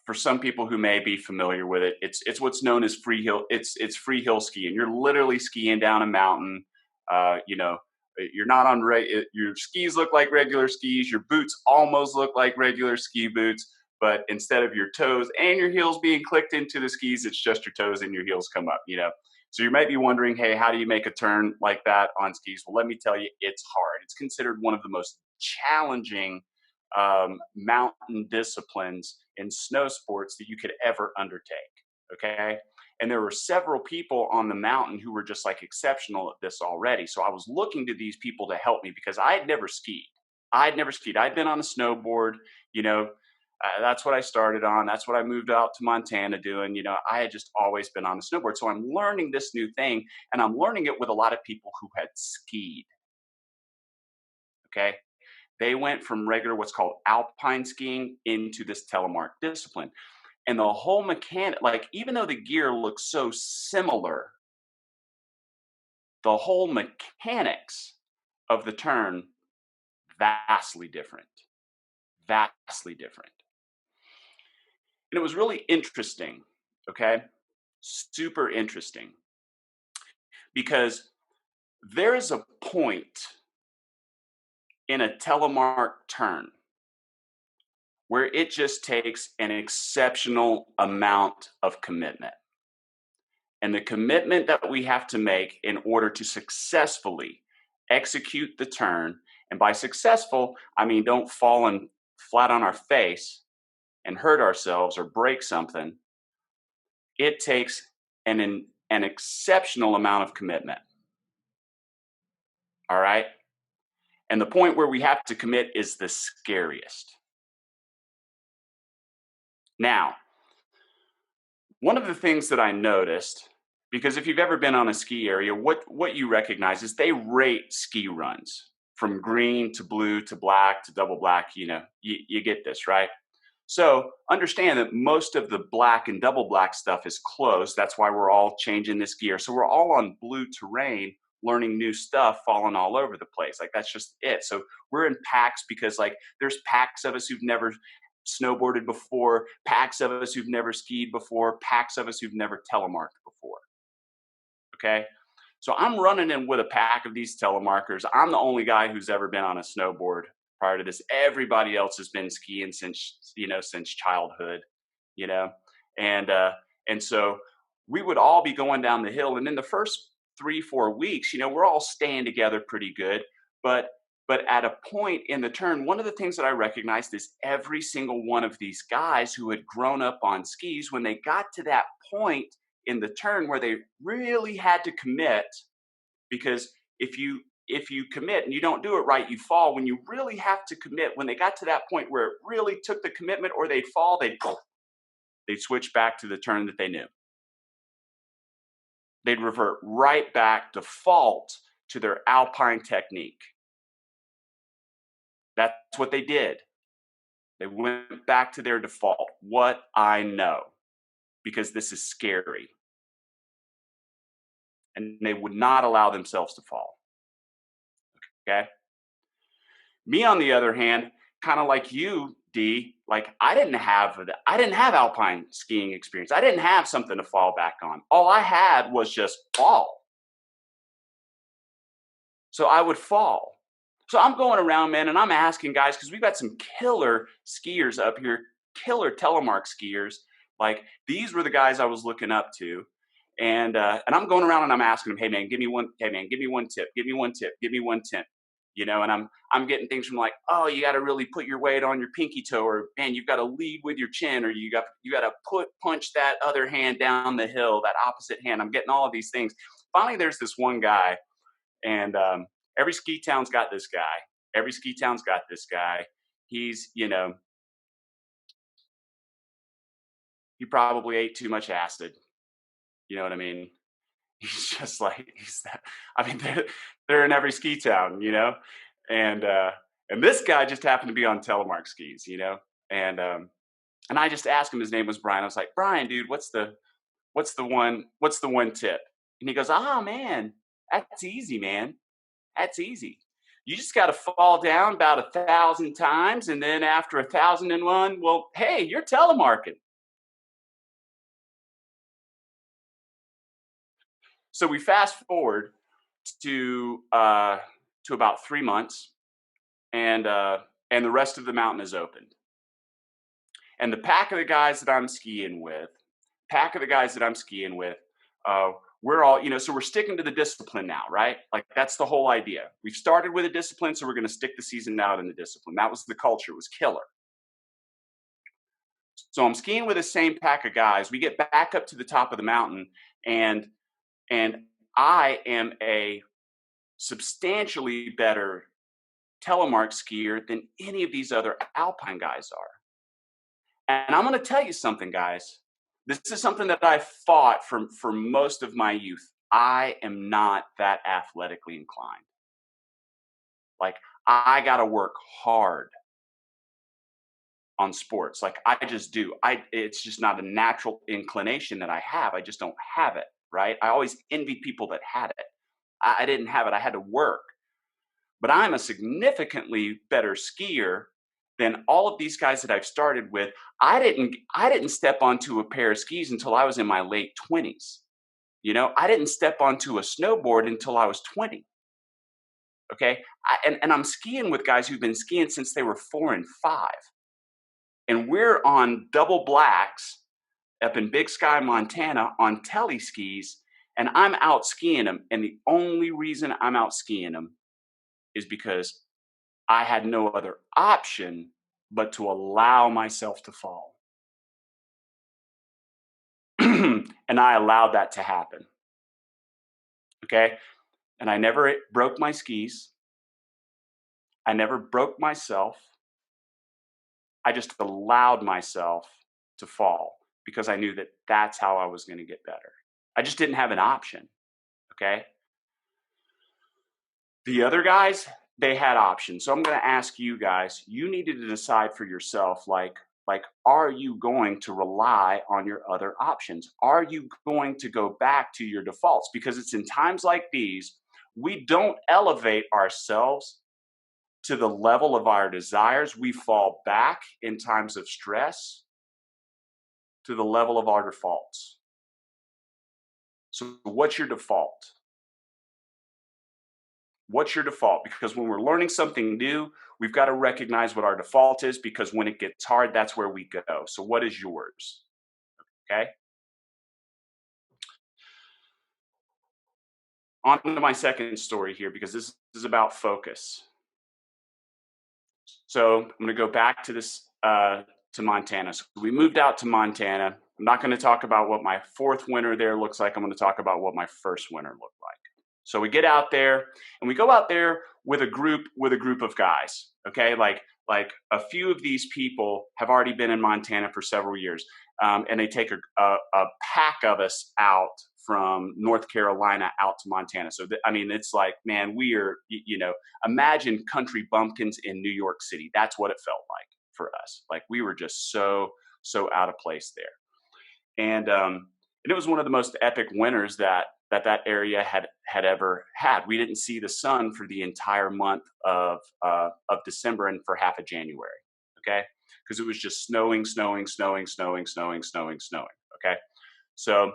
E: for some people who may be familiar with it, it's what's known as free hill. It's free hill skiing. You're literally skiing down a mountain. You're not on your skis look like regular skis. Your boots almost look like regular ski boots, but instead of your toes and your heels being clicked into the skis, it's just your toes and your heels come up. So you might be wondering, hey, how do you make a turn like that on skis? Well, let me tell you, it's hard. It's considered one of the most challenging mountain disciplines in snow sports that you could ever undertake. Okay. And there were several people on the mountain who were just like exceptional at this already. So I was looking to these people to help me because I had never skied. I'd been on a snowboard, that's what I started on. That's what I moved out to Montana doing. I had just always been on a snowboard. So I'm learning this new thing, and I'm learning it with a lot of people who had skied. Okay. They went from regular, what's called alpine skiing, into this telemark discipline. And the whole mechanic, like even though the gear looks so similar, the whole mechanics of the turn, vastly different. Vastly different. And it was really interesting, okay? Super interesting. Because there is a point in a telemark turn where it just takes an exceptional amount of commitment. And the commitment that we have to make in order to successfully execute the turn, and by successful, I mean don't fall flat on our face and hurt ourselves or break something, it takes an exceptional amount of commitment. All right? And the point where we have to commit is the scariest. Now, one of the things that I noticed, because if you've ever been on a ski area, what you recognize is they rate ski runs from green to blue to black to double black. You get this, right? So understand that most of the black and double black stuff is closed. That's why we're all changing this gear. So we're all on blue terrain, learning new stuff, falling all over the place. Like that's just it. So we're in packs because like there's packs of us who've never snowboarded before, packs of us who've never skied before, packs of us who've never telemarked before. Okay? So I'm running in with a pack of these telemarkers. I'm the only guy who's ever been on a snowboard prior to this. Everybody else has been skiing since childhood, you know? And so we would all be going down the hill. And in the first 3-4 weeks, we're all staying together pretty good. But at a point in the turn, one of the things that I recognized is every single one of these guys who had grown up on skis, when they got to that point in the turn where they really had to commit, because if you commit and you don't do it right, you fall. When you really have to commit, when they got to that point where it really took the commitment, or they'd fall, they'd switch back to the turn that they knew. They'd revert right back, default to their alpine technique. That's what they did. They went back to their default. What I know, because this is scary. And they would not allow themselves to fall. Okay? Me, on the other hand, kind of like you, D, like I didn't have alpine skiing experience. I didn't have something to fall back on. All I had was just fall. So I would fall. So I'm going around, man, and I'm asking guys, because we've got some killer skiers up here, killer telemark skiers. Like, these were the guys I was looking up to. And I'm going around and I'm asking them, hey man, give me one tip, give me one tip, and I'm getting things from like, oh, you got to really put your weight on your pinky toe, or man, you've got to lead with your chin, or you got to punch that other hand down the hill, that opposite hand. I'm getting all of these things. Finally, there's this one guy, and every ski town's got this guy. He's, he probably ate too much acid. You know what I mean? He's just like, they're in every ski town, and this guy just happened to be on telemark skis, and I just asked him, his name was Brian. I was like, Brian, dude, what's the one tip? And he goes, oh man, that's easy, man. That's easy. You just got to fall down about 1,000 times. And then after 1,001, well, hey, you're telemarking. So we fast forward to about 3 months, and the rest of the mountain is opened. And the pack of the guys that I'm skiing with, we're all, so we're sticking to the discipline now, right? Like, that's the whole idea. We've started with a discipline, so we're going to stick the season out in the discipline. That was the culture. It was killer. So I'm skiing with the same pack of guys. We get back up to the top of the mountain, and I am a substantially better telemark skier than any of these other alpine guys are. And I'm going to tell you something, guys. This is something that I fought for most of my youth. I am not that athletically inclined. Like, I got to work hard on sports. Like, I just do. It's just not a natural inclination that I have. I just don't have it, right? I always envied people that had it. I didn't have it. I had to work. But I'm a significantly better skier than all of these guys that I've started with. I didn't step onto a pair of skis until I was in my late 20s. I didn't step onto a snowboard until I was 20. Okay? And I'm skiing with guys who've been skiing since they were 4 and 5. And we're on double blacks up in Big Sky, Montana on tele skis, and I'm out skiing them. And the only reason I'm out skiing them is because I had no other option but to allow myself to fall. And I allowed that to happen. Okay? And I never broke my skis. I never broke myself. I just allowed myself to fall because I knew that that's how I was going to get better. I just didn't have an option. Okay? The other guys, they had options. So I'm going to ask you guys, you needed to decide for yourself, like, are you going to rely on your other options? Are you going to go back to your defaults? Because it's in times like these, we don't elevate ourselves to the level of our desires, we fall back in times of stress to the level of our defaults. So what's your default? What's your default? Because when we're learning something new, we've got to recognize what our default is, because when it gets hard, that's where we go. So what is yours? Okay. On to my second story here, because this is about focus. So I'm going to go back to this, to Montana. So we moved out to Montana. I'm not going to talk about what my fourth winter there looks like. I'm going to talk about what my first winter looked like. So we get out there, and we go out there with a group of guys. Okay, like a few of these people have already been in Montana for several years, and they take a pack of us out from North Carolina out to Montana. So I mean, it's like, man, we are, imagine country bumpkins in New York City. That's what it felt like for us. Like, we were just so out of place there, and it was one of the most epic winters that area had ever had. We didn't see the sun for the entire month of December and for half of January. Okay, because it was just snowing. Okay, so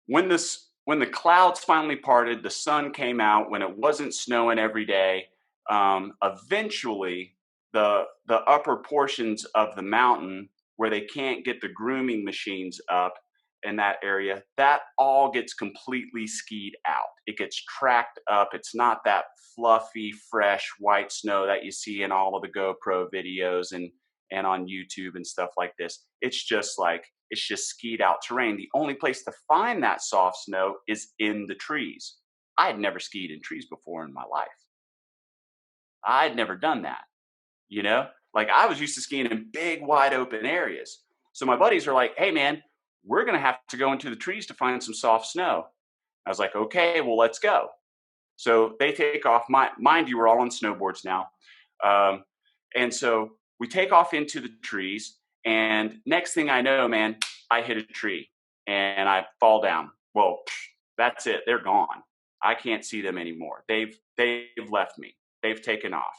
E: when the clouds finally parted, the sun came out. When it wasn't snowing every day, eventually the upper portions of the mountain, where they can't get the grooming machines up in that area, that all gets completely skied out. It gets tracked up. It's not that fluffy, fresh white snow that you see in all of the GoPro videos and on YouTube and stuff like this. It's just skied out terrain. The only place to find that soft snow is in the trees. I had never skied in trees before in my life. I had never done that, Like, I was used to skiing in big, wide open areas. So my buddies are like, hey, man, we're going to have to go into the trees to find some soft snow. I was like, okay, well, let's go. So they take off. Mind you, we're all on snowboards now. And so we take off into the trees. And next thing I know, man, I hit a tree and I fall down. Well, that's it. They're gone. I can't see them anymore. They've left me. They've taken off.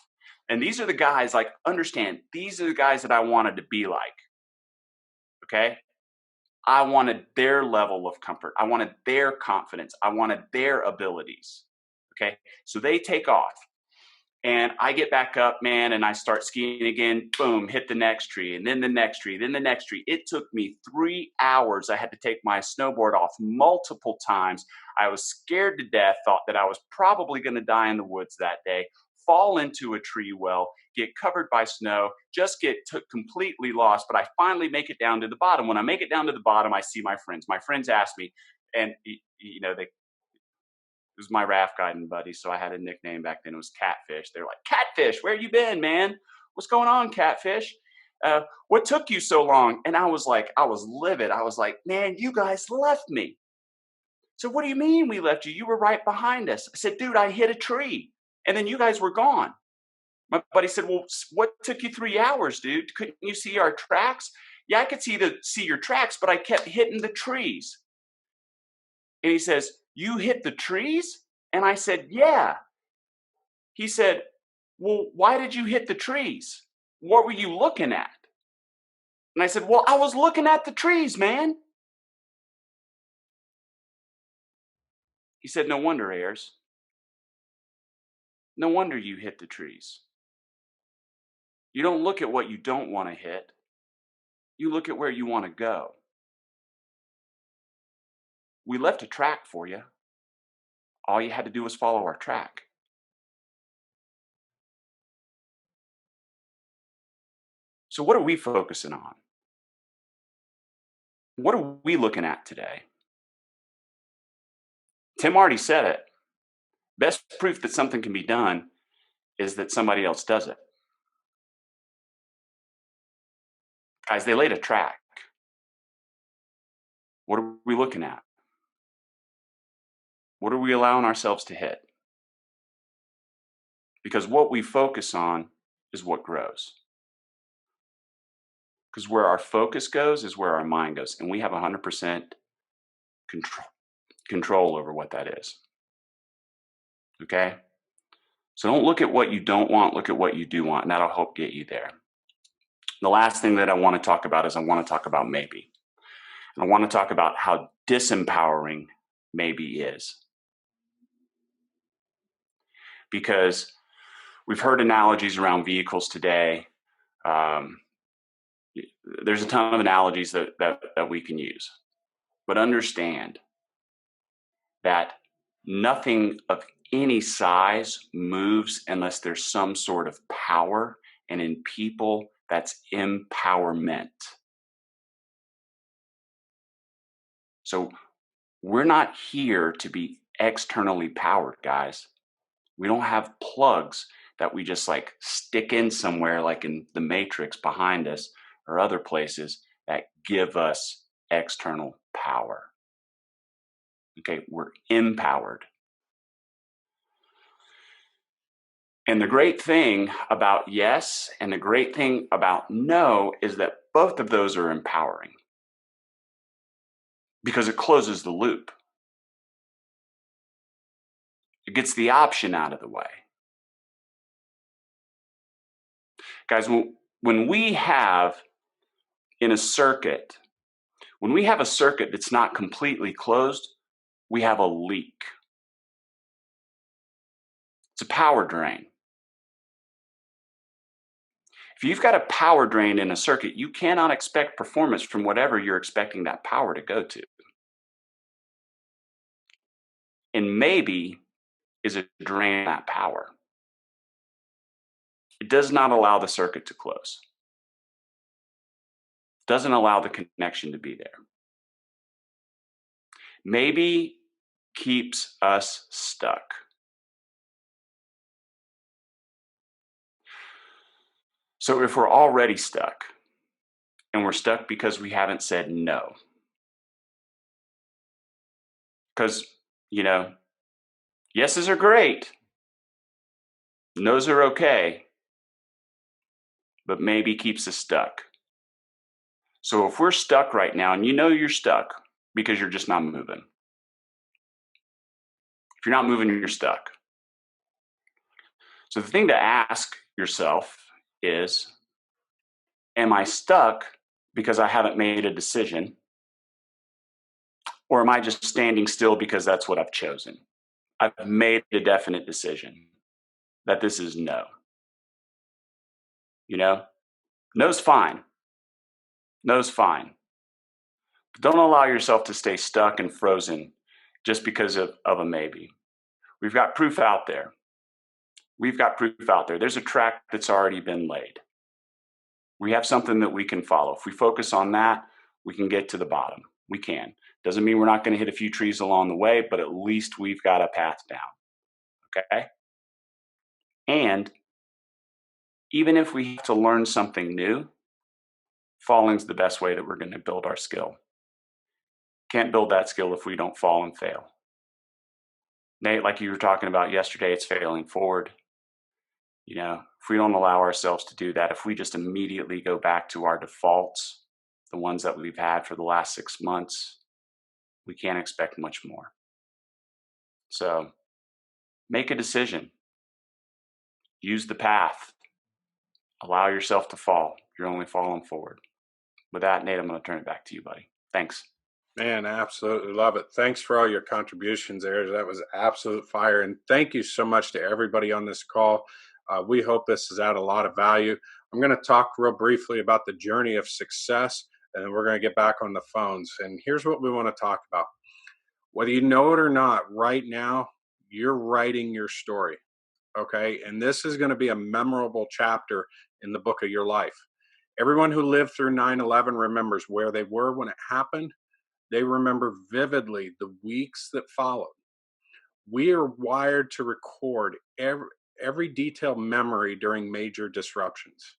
E: And these are the guys, like, understand, these are the guys that I wanted to be like. Okay? I wanted their level of comfort. I wanted their confidence. I wanted their abilities. Okay? So they take off. And I get back up, man, and I start skiing again. Boom, hit the next tree, and then the next tree, then the next tree. It took me 3 hours. I had to take my snowboard off multiple times. I was scared to death, thought that I was probably going to die in the woods that day, fall into a tree well, get covered by snow, just get completely lost. But I finally make it down to the bottom. When I make it down to the bottom, I see my friends. My friends ask me, and it was my raft guiding buddy, so I had a nickname back then. It was Catfish. They're like, Catfish, where you been, man? What's going on, Catfish? What took you so long? And I was livid. I was like, man, you guys left me. So what do you mean we left you? You were right behind us. I said, dude, I hit a tree, and then you guys were gone. My buddy said, well, what took you 3 hours, dude? Couldn't you see our tracks? Yeah, I could see your tracks, but I kept hitting the trees. And he says, you hit the trees? And I said, yeah. He said, well, why did you hit the trees? What were you looking at? And I said, well, I was looking at the trees, man. He said, no wonder, Ayers. No wonder you hit the trees. You don't look at what you don't want to hit. You look at where you want to go. We left a track for you. All you had to do was follow our track. So what are we focusing on? What are we looking at today? Tim already said it. Best proof that something can be done is that somebody else does it. Guys, they laid a track. What are we looking at? What are we allowing ourselves to hit? Because what we focus on is what grows. Because where our focus goes is where our mind goes. And we have 100% control over what that is. Okay? So don't look at what you don't want, look at what you do want, and that'll help get you there. The last thing that I want to talk about is I want to talk about maybe. And I want to talk about how disempowering maybe is. Because we've heard analogies around vehicles today. There's a ton of analogies that we can use. But understand that nothing of any size moves unless there's some sort of power, and in people, that's empowerment. So we're not here to be externally powered, guys. We don't have plugs that we just like stick in somewhere like in the Matrix behind us or other places that give us external power. Okay, we're empowered. And the great thing about yes and the great thing about no is that both of those are empowering because it closes the loop. It gets the option out of the way. Guys, when we have in a circuit, when we have a circuit that's not completely closed, we have a leak. It's a power drain. If you've got a power drain in a circuit, you cannot expect performance from whatever you're expecting that power to go to. And maybe is a drain of that power. It does not allow the circuit to close. It doesn't allow the connection to be there. Maybe keeps us stuck. So if we're already stuck, and we're stuck because we haven't said no, because, yeses are great, no's are okay, but maybe keeps us stuck. So if we're stuck right now, and you're stuck because you're just not moving. If you're not moving, you're stuck. So the thing to ask yourself is, am I stuck because I haven't made a decision? Or am I just standing still because that's what I've chosen? I've made a definite decision that this is no. No's fine. No's fine. But don't allow yourself to stay stuck and frozen just because of a maybe. We've got proof out there. There's a track that's already been laid. We have something that we can follow. If we focus on that, we can get to the bottom. We can. Doesn't mean we're not going to hit a few trees along the way, but at least we've got a path down. Okay? And even if we have to learn something new, falling's the best way that we're going to build our skill. Can't build that skill if we don't fall and fail. Nate, like you were talking about yesterday, it's failing forward. If we don't allow ourselves to do that, if we just immediately go back to our defaults, the ones that we've had for the last 6 months, we can't expect much more. So make a decision. Use the path. Allow yourself to fall. You're only falling forward. With that, Nate, I'm going to turn it back to you, buddy. Thanks.
A: Man, absolutely love it. Thanks for all your contributions there. That was absolute fire. And thank you so much to everybody on this call. We hope this has added a lot of value. I'm going to talk real briefly about the journey of success, and then we're going to get back on the phones. And here's what we want to talk about. Whether you know it or not, right now, you're writing your story, okay? And this is going to be a memorable chapter in the book of your life. Everyone who lived through 9/11 remembers where they were when it happened. They remember vividly the weeks that followed. We are wired to record every detailed memory during major disruptions.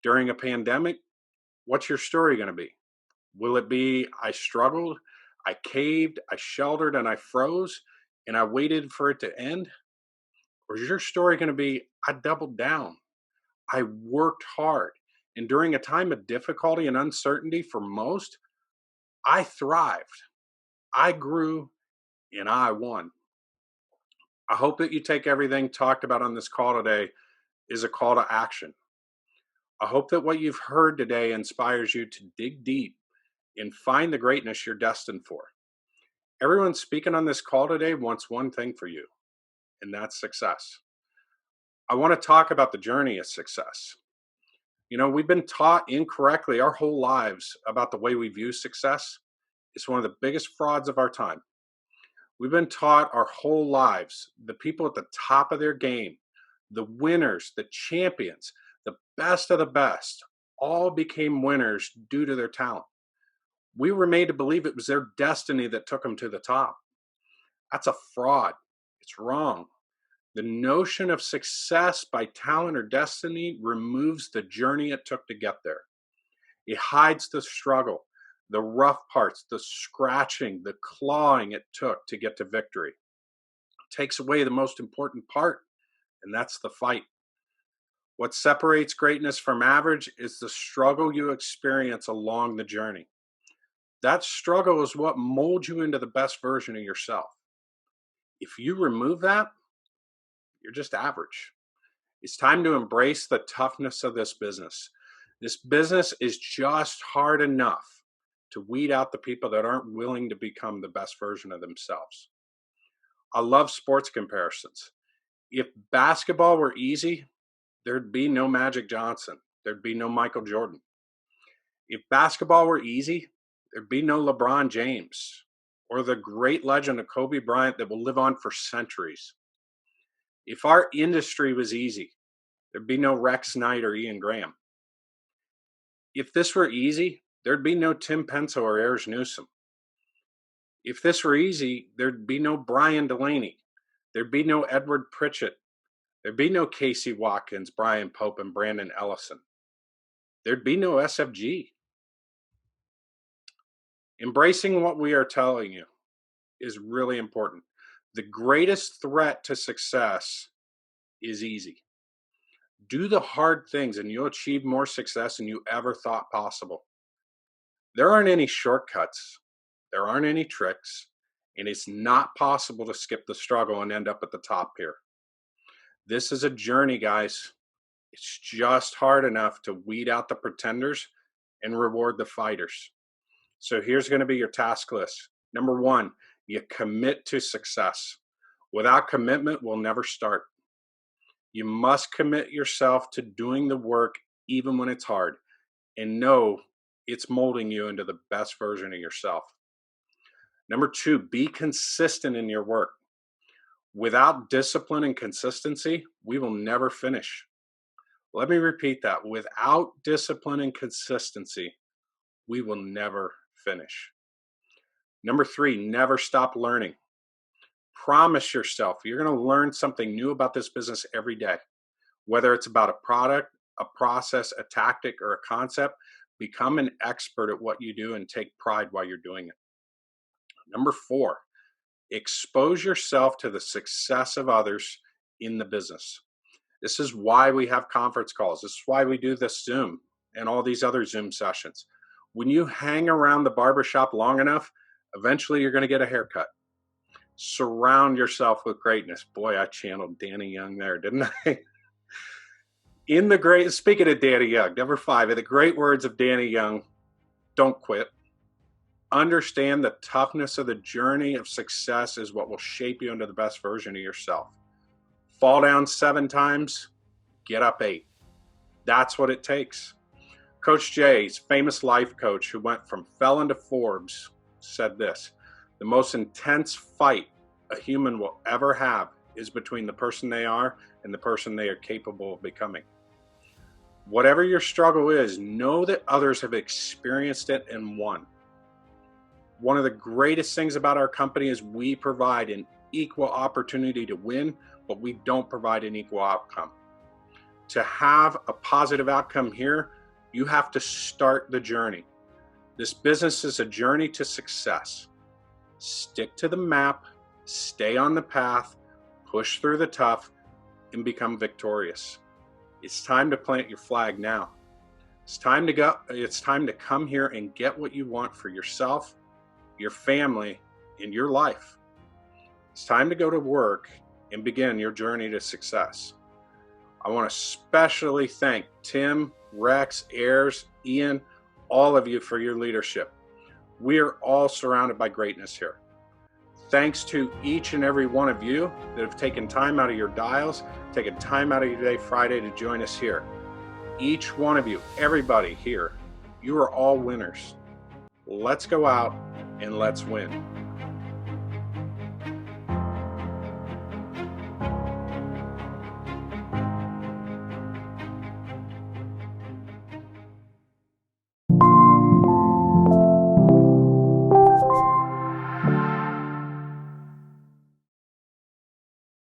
A: During a pandemic, what's your story going to be? Will it be, I struggled, I caved, I sheltered, and I froze, and I waited for it to end? Or is your story going to be, I doubled down, I worked hard, and during a time of difficulty and uncertainty for most, I thrived, I grew, and I won? I hope that you take everything talked about on this call today is a call to action. I hope that what you've heard today inspires you to dig deep and find the greatness you're destined for. Everyone speaking on this call today wants one thing for you, and that's success. I want to talk about the journey of success. We've been taught incorrectly our whole lives about the way we view success. It's one of the biggest frauds of our time. We've been taught our whole lives, the people at the top of their game, the winners, the champions, the best of the best, all became winners due to their talent. We were made to believe it was their destiny that took them to the top. That's a fraud. It's wrong. The notion of success by talent or destiny removes the journey it took to get there. It hides the struggle, the rough parts, the scratching, the clawing it took to get to victory. It takes away the most important part, and that's the fight. What separates greatness from average is the struggle you experience along the journey. That struggle is what molds you into the best version of yourself. If you remove that, you're just average. It's time to embrace the toughness of this business. This business is just hard enough to weed out the people that aren't willing to become the best version of themselves. I love sports comparisons. If basketball were easy, there'd be no Magic Johnson. There'd be no Michael Jordan. If basketball were easy, there'd be no LeBron James or the great legend of Kobe Bryant that will live on for centuries. If our industry was easy, there'd be no Rex Knight or Ian Graham. If this were easy, there'd be no Tim Penso or Ayers Newsom. If this were easy, there'd be no Brian Delaney. There'd be no Edward Pritchett. There'd be no Casey Watkins, Brian Pope, and Brandon Ellison. There'd be no SFG. Embracing what we are telling you is really important. The greatest threat to success is easy. Do the hard things and you'll achieve more success than you ever thought possible. There aren't any shortcuts. There aren't any tricks. And it's not possible to skip the struggle and end up at the top here. This is a journey, guys. It's just hard enough to weed out the pretenders and reward the fighters. So here's going to be your task list. Number 1, you commit to success. Without commitment, we'll never start. You must commit yourself to doing the work even when it's hard, and know it's molding you into the best version of yourself. Number 2, be consistent in your work. Without discipline and consistency, we will never finish. Let me repeat that. Without discipline and consistency, we will never finish. Number 3, never stop learning. Promise yourself you're going to learn something new about this business every day. Whether it's about a product, a process, a tactic, or a concept, become an expert at what you do and take pride while you're doing it. Number 4, expose yourself to the success of others in the business. This is why we have conference calls. This is why we do this Zoom and all these other Zoom sessions. When you hang around the barbershop long enough, eventually you're going to get a haircut. Surround yourself with greatness. Boy, I channeled Danny Young there, didn't I? Speaking of Danny Young, number 5, in the great words of Danny Young, don't quit. Understand the toughness of the journey of success is what will shape you into the best version of yourself. Fall down 7 times, get up 8. That's what it takes. Coach Jay's famous life coach who went from felon to Forbes said this: the most intense fight a human will ever have is between the person they are and the person they are capable of becoming. Whatever your struggle is, know that others have experienced it and won. One of the greatest things about our company is we provide an equal opportunity to win, but we don't provide an equal outcome. To have a positive outcome here, you have to start the journey. This business is a journey to success. Stick to the map, stay on the path, push through the tough, and become victorious. It's time to plant your flag now. It's time to go. It's time to come here and get what you want for yourself, your family, and your life. It's time to go to work and begin your journey to success. I want to especially thank Tim, Rex, Ayers, Ian, all of you for your leadership. We are all surrounded by greatness here. Thanks to each and every one of you that have taken time out of your dials, taken time out of your day Friday to join us here. Each one of you, everybody here, you are all winners. Let's go out and let's win.